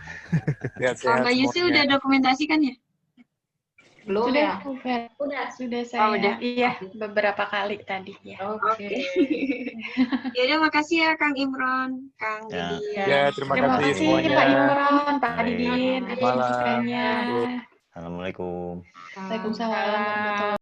Sehat-sehat Mbak Yusi semuanya. udah dokumentasikan ya? Belum Sudah, ya? Bu Vera. Udah. Sudah saya, udah. iya, Oke. beberapa kali tadi ya. Oke. Ya udah, makasih ya Kang Imron, Kang Ya. Didin. Ya, terima Terima kasih kasih semuanya. Pak Imron, Pak Baik. Didin, atas Malam. masukannya. Bu. Assalamualaikum. Waalaikumsalam warahmatullahi